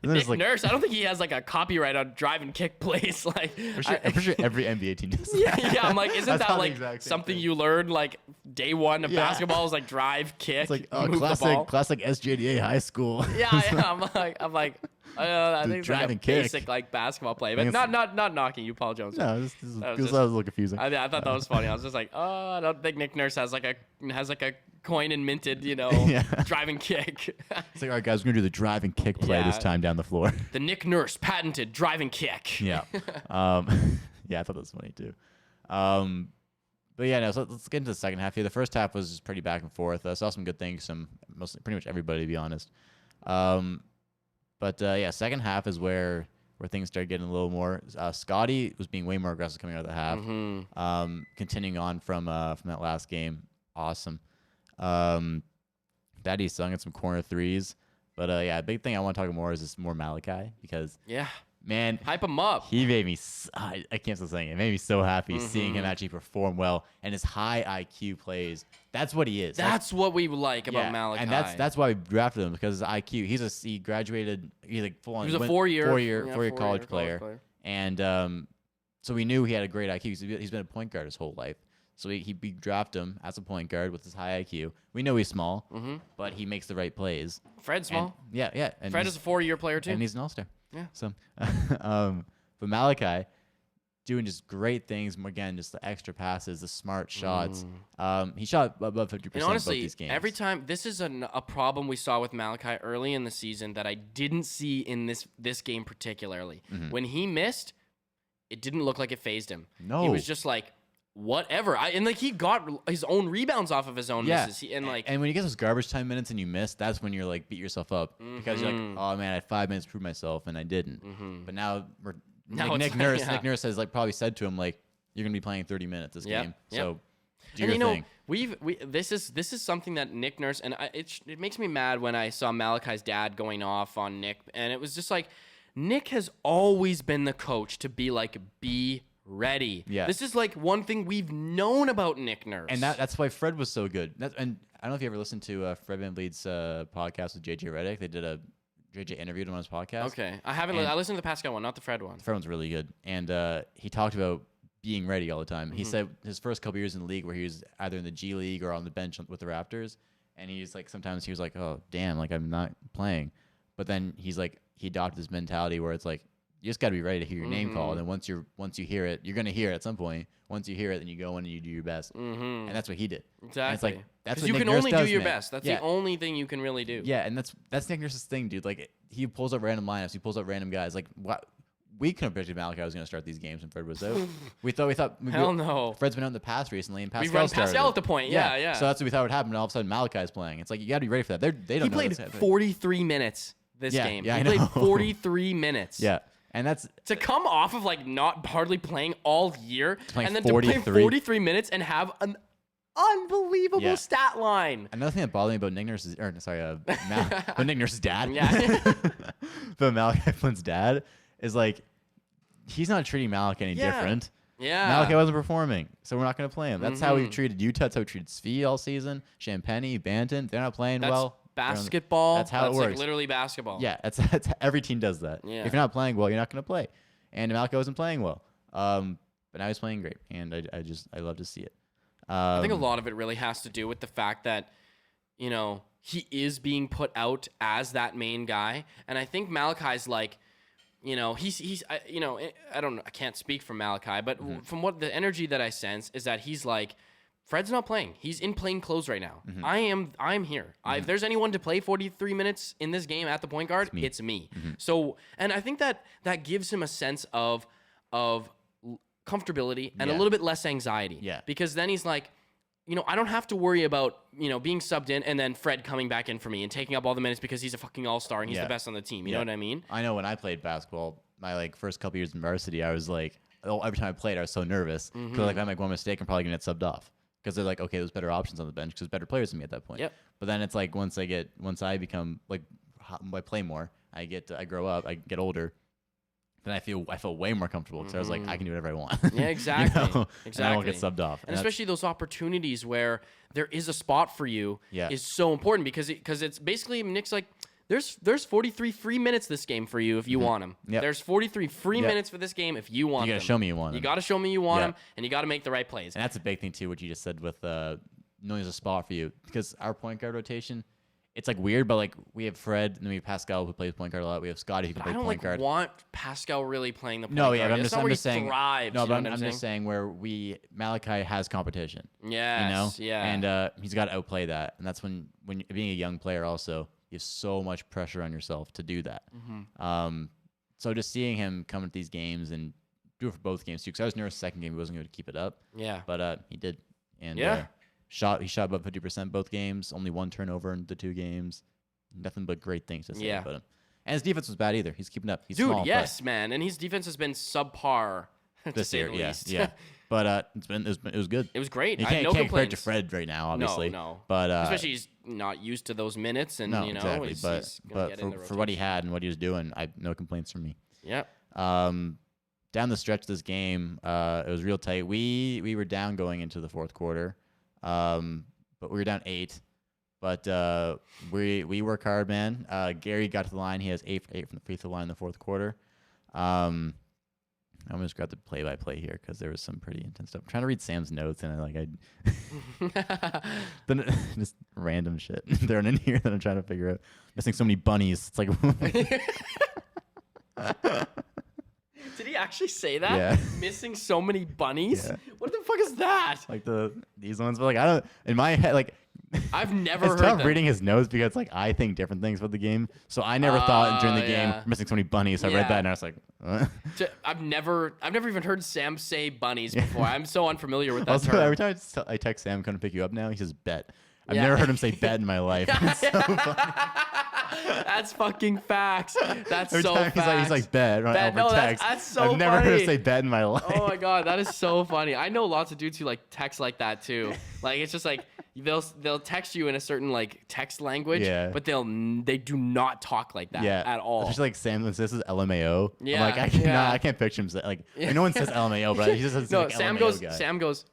Nick Nurse. I don't think he has like a copyright on driving kick plays. Like I'm pretty sure every NBA team does. Yeah. I'm like, isn't that like something thing. You learn like day one of basketball is like drive kick? It's like move the ball. classic SJDA high school. Yeah. I'm like. I think it's like a basic like basketball play, but not knocking you, Paul Jones. No, this was a little confusing. I thought that was funny. I was just like, oh, I don't think Nick Nurse has like a coin and minted, driving kick. It's like, all right, guys, we're gonna do the driving kick play this time down the floor. The Nick Nurse patented driving kick. Yeah. Yeah, I thought that was funny too. But yeah, no. So let's get into the second half here. The first half was just pretty back and forth. I saw some good things, pretty much everybody, to be honest. But second half is where things started getting a little more. Scottie was being way more aggressive coming out of the half. Mm-hmm. Continuing on from that last game, awesome. Daddy sung at some corner threes, but a big thing I want to talk more is just more Malachi because man, hype him up. He made me. I can't stop saying it. It made me so happy seeing him actually perform well and his high IQ plays. That's what he is. That's what we like about Malachi. And that's why we drafted him because his IQ. He graduated. He's like full on. He was a four-year college player. And so we knew he had a great IQ. He's been a point guard his whole life. So we drafted him as a point guard with his high IQ. We know he's small, but he makes the right plays. Fred's small. And, and Fred is a 4-year player too. And he's an all-star. Yeah. So, but Malachi doing just great things. Again, just the extra passes, the smart shots. He shot above 50% and honestly, both these games. Every time, this is a problem we saw with Malachi early in the season that I didn't see in this game particularly. When he missed, it didn't look like it fazed him. No. He was just like, whatever. And he got his own rebounds off of his own misses. And when you get those garbage time minutes and you miss, that's when you're like beat yourself up because you're like, oh man, I had 5 minutes to prove myself and I didn't. But now Nick Nurse has like probably said to him like, you're gonna be playing 30 minutes this game. So do your thing. This is something that Nick Nurse and it makes me mad when I saw Malachi's dad going off on Nick, and it was just like Nick has always been the coach to be like be ready. Yeah. This is like one thing we've known about Nick Nurse. And that's why Fred was so good. And I don't know if you ever listened to Fred VanVleet's podcast with JJ Redick. They did JJ interviewed him on his podcast. Okay. I haven't. I listened to the Pascal one, not the Fred one. The Fred one's really good. And he talked about being ready all the time. He said his first couple years in the league where he was either in the G League or on the bench with the Raptors. And he's like, sometimes he was like, oh, damn, like I'm not playing. But then he's like, he adopted this mentality where it's like, you just got to be ready to hear your name called, and once you hear it, you're gonna hear it at some point. Once you hear it, then you go in and you do your best, and that's what he did. Exactly. And it's like that's what you Nick can Nurse only does, do your man. best. That's the only thing you can really do. Yeah, and that's Nick Nurse's thing, dude. Like he pulls up random lineups, he pulls up random guys. Like what we couldn't have predicted Malachi was gonna start these games when Fred was out. we thought hell no. Fred's been out in the past recently, and Pascal we run started. Pascal at the point. Yeah. So that's what we thought would happen. And all of a sudden Malachi's playing. It's like you got to be ready for that. They don't. He played 43 minutes this game. Yeah, he played 43 minutes. Yeah. And that's to come off of like not hardly playing all year and then 43. to play 43 minutes and have an unbelievable stat line. Another thing that bothered me about Nick Nurse's but Nick Nurse's dad. Yeah. But Malachi Flynn's dad is like he's not treating Malachi any different. Yeah. Malachi wasn't performing, so we're not going to play him. That's how we've treated Utah. That's how we treated Svi all season. Champagne, Banton, they're not playing well. Basketball. That's how it works. Like literally basketball. Yeah, that's every team does that. Yeah. If you're not playing well, you're not going to play. And Malachi wasn't playing well. But now he's playing great, and I love to see it. I think a lot of it really has to do with the fact that, he is being put out as that main guy, and I think Malachi's like, he's I can't speak for Malachi, but from what the energy that I sense is that he's like, Fred's not playing. He's in plain clothes right now. I'm here. If there's anyone to play 43 minutes in this game at the point guard, it's me. So, and I think that gives him a sense of comfortability and a little bit less anxiety. Yeah. Because then he's like, I don't have to worry about, being subbed in and then Fred coming back in for me and taking up all the minutes because he's a fucking all-star and he's the best on the team. You know what I mean? I know when I played basketball, my first couple years in varsity, I was like, every time I played, I was so nervous. Because if I make one mistake, I'm probably going to get subbed off. because they're like, okay, there's better options on the bench because there's better players than me at that point. Yep. But then it's like once I become like I play more, I grow up, I get older. Then I feel way more comfortable because I was like, I can do whatever I want. Yeah, exactly. Exactly. Exactly. And I won't get subbed off. And especially those opportunities where there is a spot for you is so important because it's basically Nick's like, there's 43 free minutes this game for you if you want them. Yep. There's 43 free minutes for this game if you want them. You got to show me you want them. You got to show me you want them, and you got to make the right plays. And that's a big thing too, what you just said with knowing there's a spot for you, because our point guard rotation, it's like weird, but like we have Fred and then we have Pascal who plays point guard a lot. We have Scottie who can play point guard. I don't want Pascal really playing the point guard. guard. But I'm just saying. Thrives, no, but I'm just saying where Malachi has competition. Yes, yeah. And he's got to outplay that, and that's when being a young player also, you have so much pressure on yourself to do that. So just seeing him come into these games and do it for both games too, because I was nervous the second game he wasn't going to keep it up. Yeah, but he did, and he shot above 50% both games. Only one turnover in the 2 games. Nothing but great things to say about him. And his defense was bad either. He's keeping up. He's small, man, and his defense has been subpar this year. The least. Yeah. But it was good. It was great. You can't compare it to Fred right now, obviously. No. But especially he's not used to those minutes, and exactly. he's but for what he had and what he was doing, no complaints from me. Yep. Down the stretch of this game, it was real tight. We were down going into the fourth quarter, but we were down 8. But we work hard, man. Gary got to the line. He has 8 from the free throw line in the fourth quarter. I almost grabbed the play-by-play here because there was some pretty intense stuff. I'm trying to read Sam's notes, and then just random shit thrown in here that I'm trying to figure out. Missing so many bunnies. It's like, did he actually say that? Yeah. Missing so many bunnies? Yeah. What the fuck is that? Like these ones, but like I don't. In my head, like I've never it's heard tough them. reading his notes because like I think different things about the game. So I never thought during the game missing so many bunnies. So I read that and I was like, I've never even heard Sam say bunnies before. I'm so unfamiliar with that also, term. every time I text Sam, come to pick you up now, he says bet. I've never heard him say bet in my life. It's so funny. That's fucking facts. That's every so time facts. He's like bet right over text. That's so I've never heard funny. him say bet in my life. Oh my god, that is so funny. I know lots of dudes who like text like that too. Like it's just like they'll text you in a certain like text language, but they do not talk like that at all. Especially like Sam when says LMAO. Yeah, I'm like I can't picture him like no one says LMAO, but he just says like Sam LMAO goes. guy. Sam goes.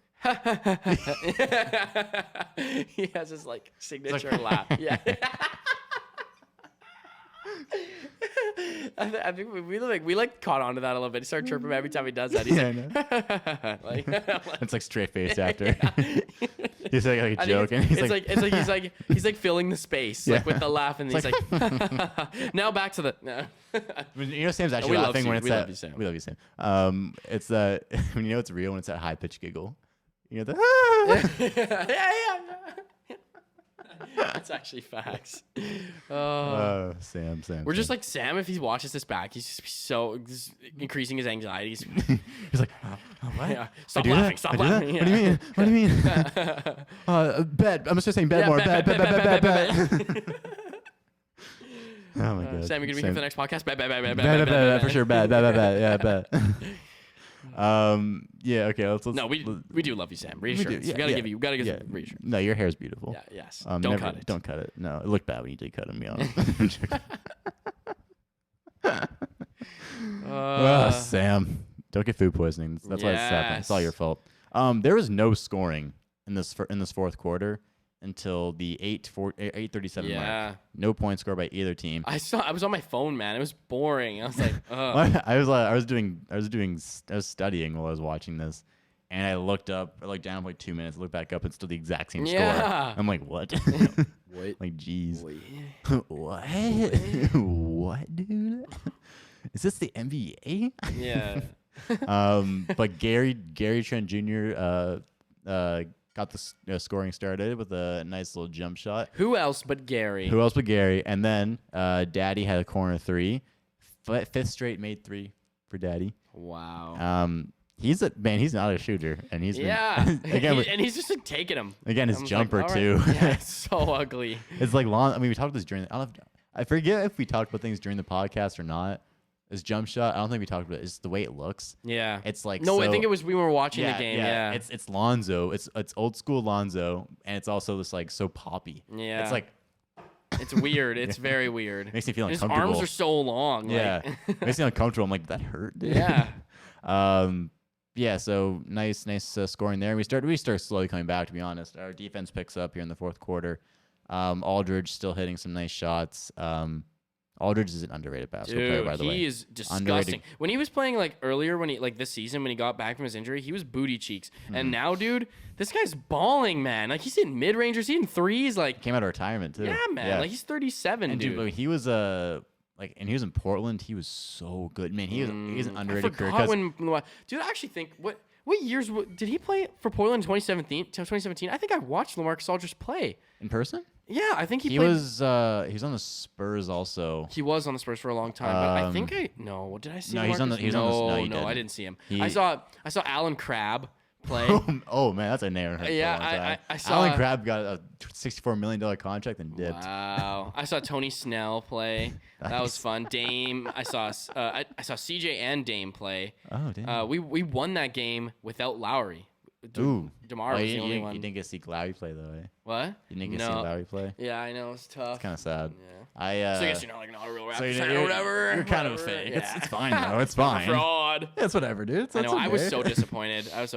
He has his like signature laugh. Yeah. I think we like caught on to that a little bit. He started chirping every time he does that. He's like, it's like straight faced after. He's like a joke, and he's like filling the space like with the laugh, and he's like now back to the. No. Sam's actually laughing when it's we that. Love you, Sam. We love you, Sam. It's the when it's real when it's that high pitched giggle. The yeah. That's actually facts. Sam. We're just like Sam. If he watches this back, he's just increasing his anxiety. He's like, what? Yeah. Stop laughing. Stop laughing. Yeah. What do you mean? Bet. I'm just saying bet more. Bet. Oh my god. Sam, you're gonna be here for the next podcast. Bet. For sure. Bet. Yeah, bet. Yeah. Okay. Let's no, we do love you, Sam. Reassurance. We gotta give you reassurance. No, your hair is beautiful. Yeah. Yes. Don't cut it. Don't cut it. No, it looked bad when you did cut it. Me on. Sam, don't get food poisoning. That's why it's happening. It's all your fault. There was no scoring in this fourth quarter until the 8:37 mark. No points scored by either team. I was on my phone, man. It was boring. I was like, I was studying while I was watching this, and I looked down for like 2 minutes, looked back up, and still the exact same score. I'm like, what? What? Like, geez. What? What, dude? Is this the NBA? Yeah. But Gary Trent Jr. Got the scoring started with a nice little jump shot. Who else but Gary? And then Daddy had a corner 3. Fifth straight made 3 for Daddy. Wow. He's not a shooter, and he's and he's just like taking him. Again, his jumper too. Yeah, it's so ugly. It's like long. I mean, we talked about this during. I forget if we talked about things during the podcast or not. His jump shot, I don't think we talked about it. It's the way it looks. Yeah. It's like no, I so- think it was we were watching the game. Yeah. It's Lonzo. It's old school Lonzo, and it's also just like so poppy. Yeah. It's like it's weird. It's very weird. makes me feel His uncomfortable. arms are so long. Yeah, Like. makes me uncomfortable. I'm like, that hurt, dude. Yeah. Yeah. So nice scoring there. We start slowly coming back. To be honest, our defense picks up here in the fourth quarter. Aldridge still hitting some nice shots. Aldridge is an underrated basketball player, by the way. He is disgusting. Underrated. When he was playing like earlier, when he like this season, when he got back from his injury, he was booty cheeks. And now, dude, this guy's balling, man. Like he's hitting mid rangers, he's hitting threes. Like Came out of retirement too. yeah, man. Like he's 37, and dude. dude, he was like, and he was in Portland. He was so good, man. He's an underrated I career. forgot dude, I actually think what years did he play for Portland in 2017? I think I watched LaMarcus Aldridge play. In person? Yeah, I think he was he was on the Spurs also. He was on the Spurs for a long time, but I think did I see? No, he's on the. He's on the. No, you didn't. I didn't see him. I saw Alan Crabb play. Oh man, that's a name. Yeah, I saw Alan Crabb got a $64 million contract and dipped. Wow, I saw Tony Snell play. That was fun. Dame, I saw CJ and Dame play. Oh damn. We won that game without Lowry. Ooh. DeMar was the only one. You didn't get to see Lowry play though, eh? What? You didn't get to see Lowry play. Yeah, I know it's tough. It's kind of sad. Yeah. So I guess you're not like not a real Raptors so fan or whatever. You're kind of a fake. Yeah. It's fine though. It's fine. Fraud. It's whatever, dude. I know. I was so disappointed. But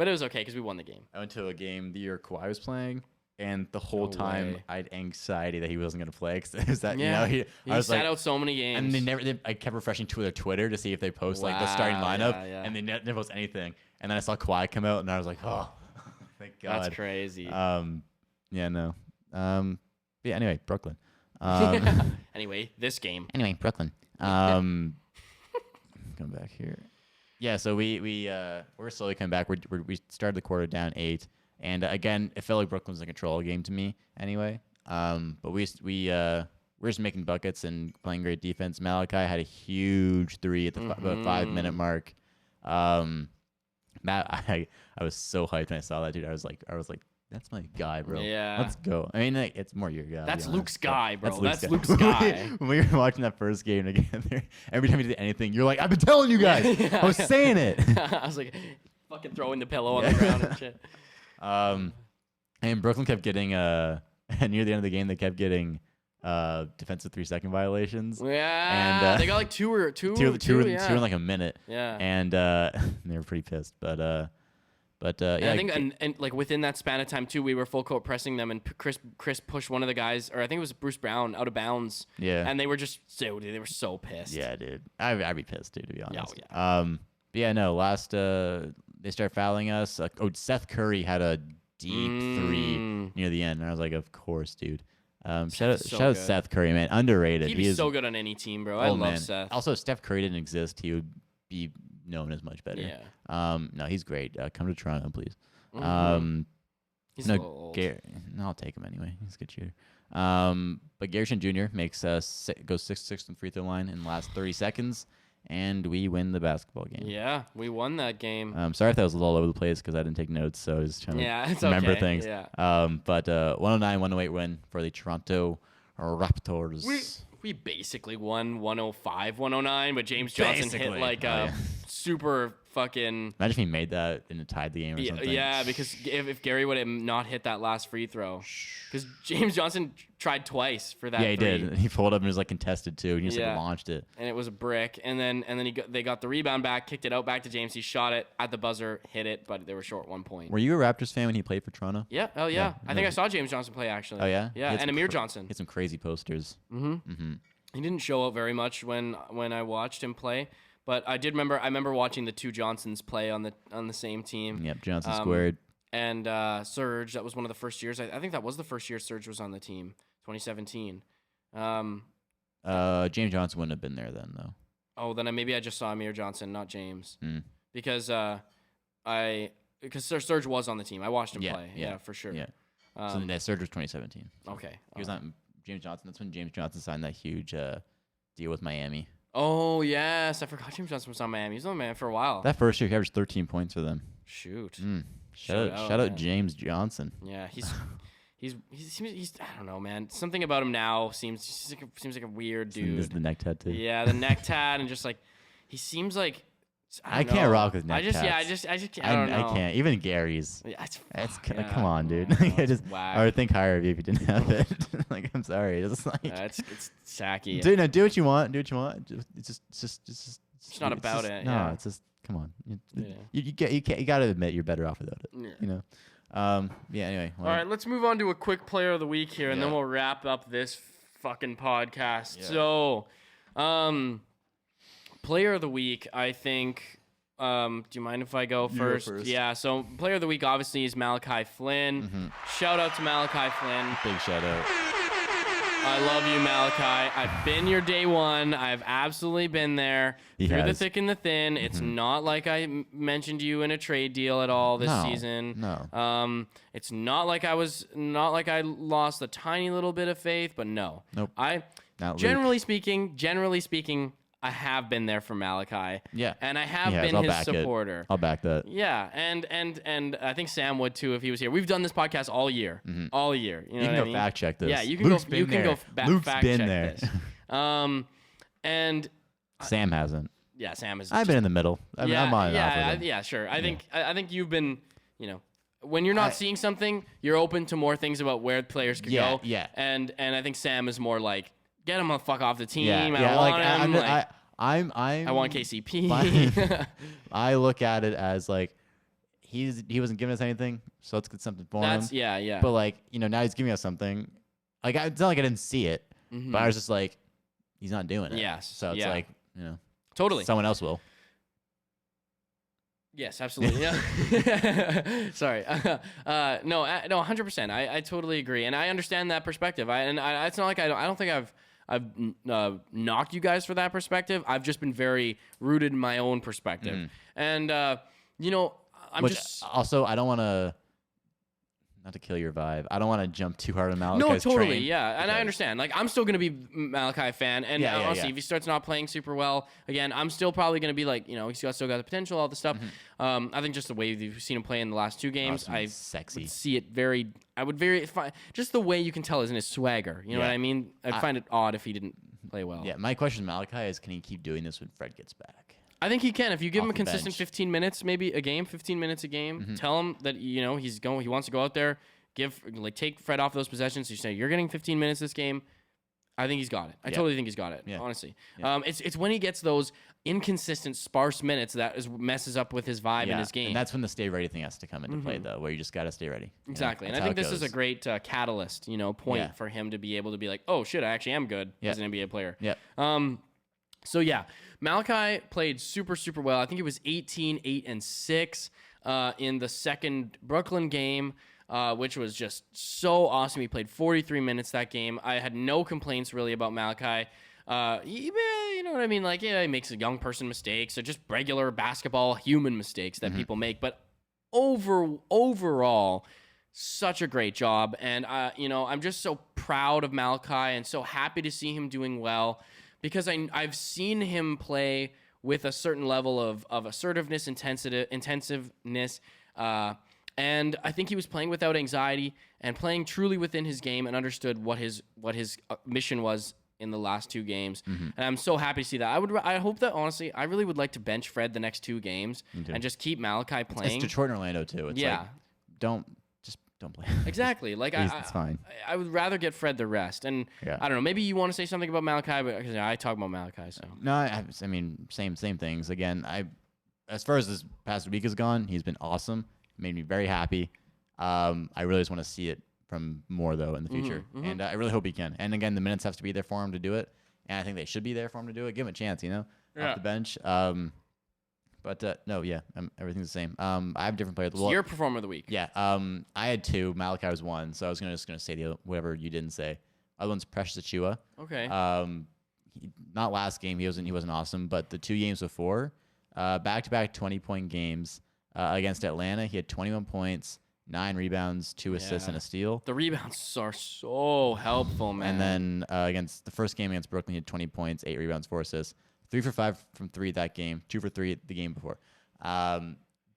it was okay because we won the game. I went to a game the year Kawhi was playing, and the whole No time way. I had anxiety that he wasn't going to play. Cause it was that Yeah. he He sat out so many games. and I kept refreshing Twitter to see if they post like the starting Wow, lineup, yeah. and they never post anything. And then I saw Kawhi come out, and I was like, oh, thank God. That's crazy. Yeah, no. Yeah. Anyway, Brooklyn. Anyway, this game. Anyway, Brooklyn. Come back here. Yeah, so we're slowly coming back. We started the quarter down 8, and again, it felt like Brooklyn was in control of the game to me. Anyway, but we're just making buckets and playing great defense. Malachi had a huge 3 at the about 5-minute mark. Matt, I was so hyped when I saw that, dude. I was like, that's my guy, bro. Yeah. Let's go. I mean, like, it's more your guy. That's to be Luke's honest, guy, but bro. That's Luke's guy. When we were watching that first game together, every time you did anything, you're like, I've been telling you guys. I was saying it. I was like, fucking throwing the pillow on the ground and shit. And Brooklyn kept getting near the end of the game, they kept getting defensive 3-second violations. Yeah. And they got like two in like a minute. Yeah. And they were pretty pissed, but yeah, I think and like within that span of time too, we were full court pressing them, and Chris pushed one of the guys, or I think it was Bruce Brown, out of bounds. Yeah. And they were they were so pissed. Yeah, dude. I'd be pissed, dude, to be honest. Yeah. But yeah, no. Last they start fouling us. Seth Curry had a deep 3 near the end, and I was like, of course, dude. Shout out Seth Curry, man. Underrated. He'd be so good on any team, bro. I love Seth. Also, if Steph Curry didn't exist, he would be known as much better. Yeah. No, he's great. Come to Toronto, please. He's a little old. No, I'll take him anyway. He's a good shooter. But Garrison Jr. makes us go 6-6 from the free throw line in the last 30 seconds, and we win the basketball game. Yeah, we won that game. Sorry if that was a little all over the place because I didn't take notes, so I was trying to remember things. Yeah. But 109-108 win for the Toronto Raptors. We basically won 105-109, but James Johnson hit like a super fucking. Imagine if he made that and it tied the game or something. Yeah, because if Gary would have not hit that last free throw, because James Johnson tried twice for that. Yeah, he did. He pulled up and was like contested too, and he just like launched it. And it was a brick, and then they got the rebound back, kicked it out back to James. He shot it at the buzzer, hit it, but they were short 1 point. Were you a Raptors fan when he played for Toronto? Yeah. Oh yeah. I think I saw James Johnson play actually. Oh yeah. Yeah, and Amir Johnson. He had some crazy posters. He didn't show up very much when I watched him play, but I remember watching the two Johnsons play on the same team. Yep, Johnson squared. And Serge, that was one of the first years. I think that was the first year Serge was on the team, 2017. James Johnson wouldn't have been there then though. Oh, then maybe I just saw Amir Johnson, not James, because Serge was on the team. I watched him play. Yeah, for sure. Yeah. So that Serge was 2017. Okay. He was not James Johnson. That's when James Johnson signed that huge deal with Miami. Oh yes, I forgot James Johnson was on Miami. He was on Miami for a while. That first year, he averaged 13 points for them. Shoot. Shout out James Johnson. Yeah, he's I don't know, man. Something about him now seems like a weird dude. The neck tattoo. Yeah, the neck tat and just like he seems like I can't rock with neck tats. I just can't. I don't know. I can't. Even Gary's. Yeah, Come on, dude. I would think higher of you if you didn't have it. Like, I'm sorry. It's like it's sacky. Do what you want. It's just not about it. No, yeah. it's just come on. You got to admit you're better off without it. Yeah. You know. Anyway. All right, let's move on to a quick player of the week here, and then we'll wrap up this fucking podcast. Yeah. So, player of the week, I think. Do you mind if I go first? You go first. Yeah. So, player of the week obviously is Malachi Flynn. Mm-hmm. Shout out to Malachi Flynn. Big shout out. I love you, Malachi. I've been your day one. I've absolutely been there through the thick and the thin. It's not like I mentioned you in a trade deal at all this season. No. It's not like I lost a tiny little bit of faith, but no. Nope. Generally speaking, I have been there for Malachi. Yeah. And I have been his supporter. I'll back that. Yeah, and I think Sam would too if he was here. We've done this podcast all year. All year. You know can what go I mean? fact check this. Yeah, you can Luke's go fact been check there. this. And Sam hasn't. yeah, Sam is. I've been in the middle. I'm on and off with him. Yeah, sure. I think you've been, when you're not seeing something, you're open to more things about where players could go. Yeah. And I think Sam is more like, get him the fuck off the team. Yeah. I want him. I want KCP. I look at it as like he wasn't giving us anything, so let's get something for him. Yeah. But like, now he's giving us something. Like it's not like I didn't see it, but I was just like, he's not doing it. Yes. So it's like, Totally. someone else will. Yes, absolutely. Yeah. Sorry. No, 100%. I totally agree, and I understand that perspective. It's not like I don't think I've knocked you guys for that perspective. I've just been very rooted in my own perspective, and also I don't want to. Not to kill your vibe. I don't want to jump too hard on Malachi's No, totally, train yeah. And I understand. Like, I'm still going to be Malachi fan. And honestly, if he starts not playing super well, again, I'm still probably going to be like, he's still got the potential, all this stuff. I think just the way you've seen him play in the last two games, I would see it just the way you can tell is in his swagger. You know what I mean? I'd find it odd if he didn't play well. Yeah, my question to Malachi is, can he keep doing this when Fred gets back? I think he can. If you give him a consistent bench. 15 minutes, maybe a game, 15 minutes a game, tell him that, he wants to go out there, take Fred off those possessions. You say, you're getting 15 minutes this game. I think he's got it. I totally think he's got it, honestly. Yeah. It's when he gets those inconsistent, sparse minutes that messes up with his vibe in his game. And that's when the stay ready thing has to come into play, though, where you just got to stay ready. Exactly. And I think this is a great catalyst, point for him to be able to be like, oh, shit, I actually am good as an NBA player. Yeah. So, yeah, Malachi played super, super well. I think it was 18, 8, and 6 in the second Brooklyn game, which was just so awesome. He played 43 minutes that game. I had no complaints, really, about Malachi. You know what I mean? Like, he makes a young person mistakes, or just regular basketball human mistakes that people make. But overall, such a great job. And, I'm just so proud of Malachi and so happy to see him doing well. Because I've seen him play with a certain level of assertiveness, intensiveness, and I think he was playing without anxiety and playing truly within his game and understood what his mission was in the last two games. And I'm so happy to see that. I hope that, honestly, I really would like to bench Fred the next two games and just keep Malachi playing. It's Detroit and Orlando too. It's like, don't play. Exactly. Like, it's fine. I would rather get Fred the rest. And I don't know, maybe you want to say something about Malachi, but because I talk about Malachi, so. No, I mean, same things. Again, as far as this past week has gone, he's been awesome. Made me very happy. I really just want to see it from more, though, in the future. And I really hope he can. And again, the minutes have to be there for him to do it. And I think they should be there for him to do it. Give him a chance, off the bench. But no, everything's the same. I have different players. So your performer of the week. Yeah. I had two. Malachi was one. So I was just gonna say whatever you didn't say. Other one's Precious Achiuwa. Okay. Not last game. He wasn't awesome. But the 2 games before, back-to-back 20-point games against Atlanta. He had 21 points, 9 rebounds, 2 assists, and a steal. The rebounds are so helpful, man. And then against the first game against Brooklyn, he had 20 points, 8 rebounds, 4 assists. 3 for 5 from 3 that game, 2 for 3 the game before.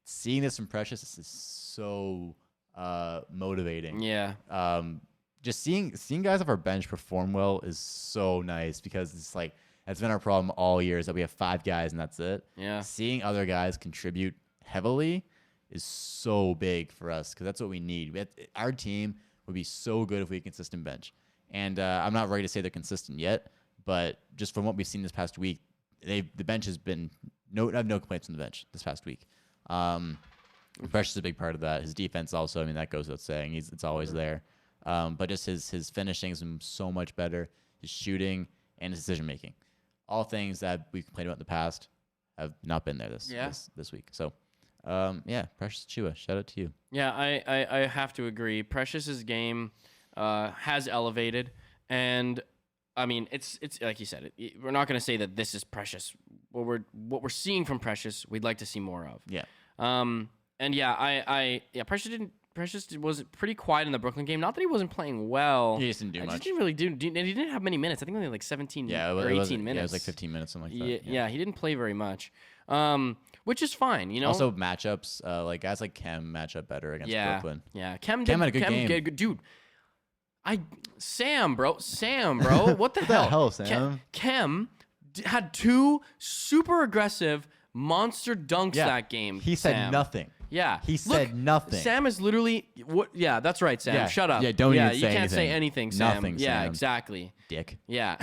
Seeing this from Precious, this is so motivating. Yeah. Just seeing guys off our bench perform well is so nice because it's like that's been our problem all year is that we have 5 guys and that's it. Yeah. Seeing other guys contribute heavily is so big for us because that's what we need. Our team would be so good if we had a consistent bench. And I'm not ready to say they're consistent yet, but just from what we've seen this past week, the bench has been I have no complaints on the bench this past week. Precious is a big part of that. His defense also, I mean, that goes without saying. It's always there. But just his finishing is so much better. His shooting and his decision making, all things that we've complained about in the past, have not been there this week. So, Precious Chua, shout out to you. Yeah, I have to agree. Precious's game has elevated, and I mean, it's like you said. We're not going to say that this is Precious. What we're seeing from Precious, we'd like to see more of. Yeah. And Precious was pretty quiet in the Brooklyn game. Not that he wasn't playing well. He just didn't do much. He didn't really do. And he didn't have many minutes. I think only like 17 or 18 minutes. Yeah, it was like 15 minutes, something like that. Yeah, he didn't play very much, which is fine. You know. Also matchups, like guys like Kem match up better against Brooklyn. Yeah, Kem had a good game. Dude, Sam, bro. What the hell? hell, Sam? Kem had 2 super aggressive monster dunks that game. He said Sam. nothing. Yeah. He said nothing. Sam is literally what? Yeah, that's right, Sam. Yeah. Shut up. Yeah, don't even say you can't anything. say anything, Sam. Nothing, Yeah, Sam. exactly. Dick. Yeah.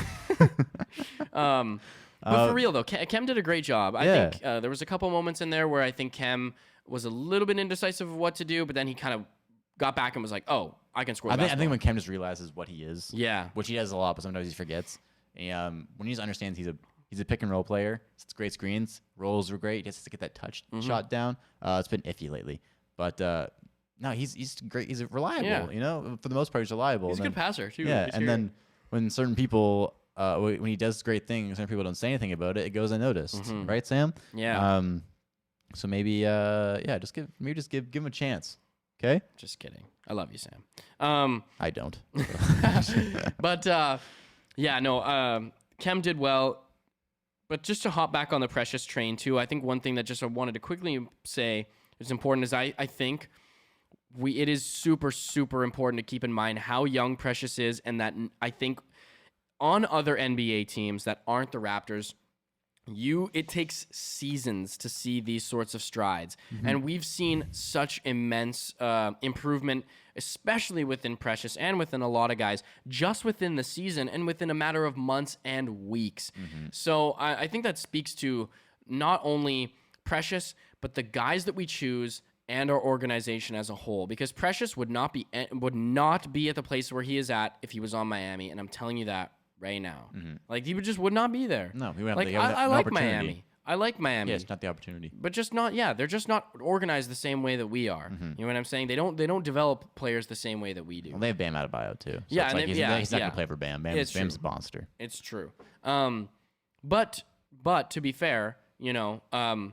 But for real though, Kem did a great job. I think there was a couple moments in there where I think Kem was a little bit indecisive of what to do, but then he kind of got back and was like, "Oh, I can score." I think when Kem just realizes what he is, yeah, which he does a lot, but sometimes he forgets. And, when he just understands he's a pick and roll player, it's great screens, rolls are great. He just has to get that touch shot down. It's been iffy lately, but no, he's great. He's reliable. Yeah. You know, for the most part, he's reliable. he's a good passer too. Yeah, and then when certain people, when he does great things, certain people don't say anything about it, it goes unnoticed, right, Sam? Yeah. So maybe, just give him a chance. Okay. Just kidding. I love you, Sam. I don't. But Kem did well. But just to hop back on the Precious train too, I think one thing that just I wanted to quickly say is important is I think it is super, super important to keep in mind how young Precious is, and that I think on other NBA teams that aren't the Raptors, it takes seasons to see these sorts of strides. And we've seen such immense improvement, especially within Precious and within a lot of guys, just within the season and within a matter of months and weeks. So I think that speaks to not only Precious, but the guys that we choose and our organization as a whole. Because Precious would not be at the place where he is at if he was on Miami, and I'm telling you that right now. Like, he would not be there. No, he wouldn't. Like, I like Miami. I like Miami. Yeah, it's not the opportunity. But just not, they're just not organized the same way that we are. You know what I'm saying? They don't develop players the same way that we do. Well, they have Bam Adebayo too. So Yeah, it's and like he's not gonna play for Bam. Bam's a monster. It's true. But to be fair, you know, I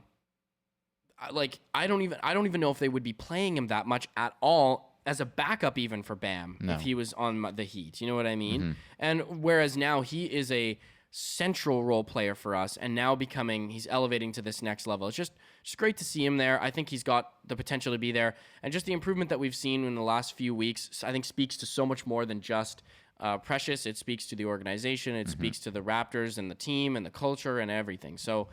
don't even know if they would be playing him that much at all as a backup even for Bam if he was on the Heat. You know what I mean? And whereas now he is a central role player for us, and now he's elevating to this next level. It's just great to see him there. I think he's got the potential to be there, and just the improvement that we've seen in the last few weeks, I think speaks to so much more than just Precious. It speaks to the organization. It speaks to the Raptors and the team and the culture and everything. So,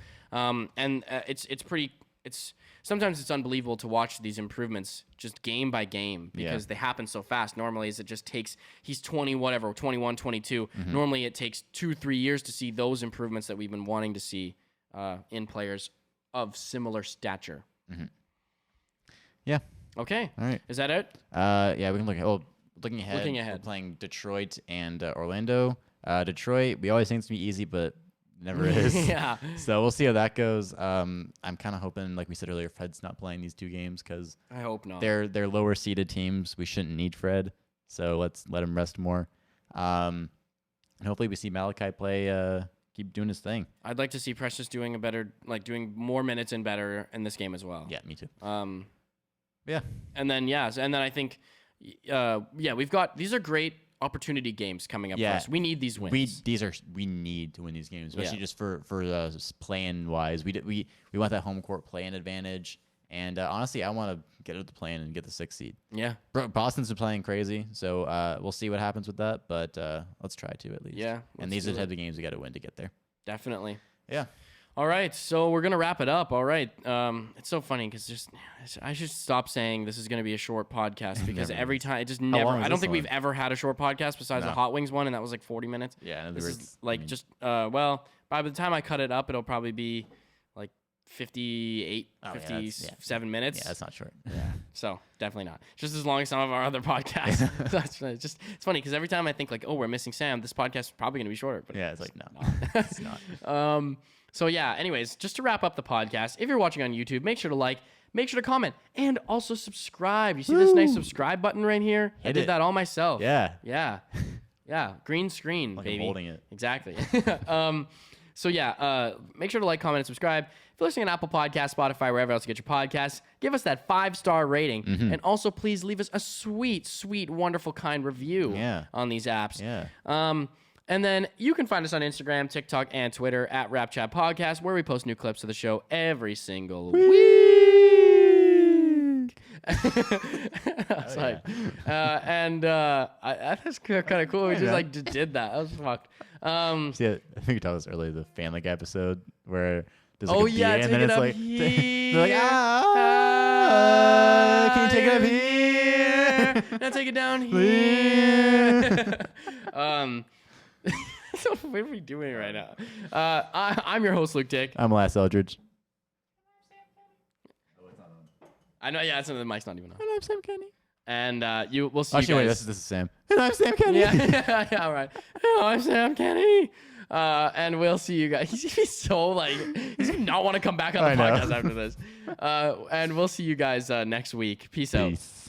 sometimes it's unbelievable to watch these improvements just game by game because they happen so fast. Normally, it just takes, he's 21, 22. Normally, it takes 2-3 years to see those improvements that we've been wanting to see in players of similar stature. Yeah. Okay. All right. Is that it? Yeah, we can look at looking ahead. We're playing Detroit and Orlando. Detroit, we always think it's going to be easy, but never is. Yeah. So we'll see how that goes. I'm kind of hoping, like we said earlier, Fred's not playing these 2 games because I hope not. They're lower seeded teams. We shouldn't need Fred, so let's let him rest more. And hopefully we see Malachi play, keep doing his thing. I'd like to see Precious doing doing more minutes and better in this game as well. Yeah, me too. Yeah. And then I think, we've got, these are great opportunity games coming up for us. We need these wins. We need to win these games, especially just for play-in wise. We want that home court play-in advantage, And honestly, I want to get out of the plane and get the 6th seed. Yeah. Boston's been playing crazy, so we'll see what happens with that. But let's try to at least. Yeah. And these are the type of games we got to win to get there. Definitely. Yeah. All right, so we're gonna wrap it up. All right, it's so funny because I should stop saying this is gonna be a short podcast because every time it just never. long is I don't this think we've one? ever had a short podcast besides the No. Hot Wings one, and that was like 40 minutes. Yeah. This is like just well, by the time I cut it up, it'll probably be like 58, Oh, yeah, 57 minutes. Yeah, that's not short. So definitely not. Just as long as some of our other podcasts. It's funny because every time I think like, oh, we're missing Sam, this podcast is probably gonna be shorter. But Yeah, it's like, no, it's not. So yeah, anyways, just to wrap up the podcast, if you're watching on YouTube, make sure to like, make sure to comment, and also subscribe. You see this nice subscribe button right here? I did it. that all myself. Yeah. Yeah. Yeah. Green screen, Like baby. I'm holding it. Exactly. So yeah, make sure to like, comment, and subscribe. If you're listening on Apple Podcasts, Spotify, wherever else you get your podcasts, give us that 5-star rating. And also please leave us a sweet, sweet, wonderful, kind review on these apps. Yeah. And then you can find us on Instagram, TikTok, and Twitter at RapChat Podcast, where we post new clips of the show every single week. That's like, that's kind of cool. We just did that. That was fucked. See, I think we talked about this earlier, the Family Guy episode where there's like Oh a yeah, DA, take and then it it's up like here. they're like, can you take it up here? Now take it down here. So what are we doing right now? I'm your host, Luke Dick. I'm Lass Eldridge. I know, yeah, the mic's not even on. And I'm Sam Kenny. And we'll see Actually, you wait, guys. this is Sam. And I'm Sam Kenny. Yeah, all right. Hello, I'm Sam Kenny. And we'll see you guys. He's gonna be so like, he's gonna not want to come back on the I know. podcast after this. And we'll see you guys next week. Peace out. Peace.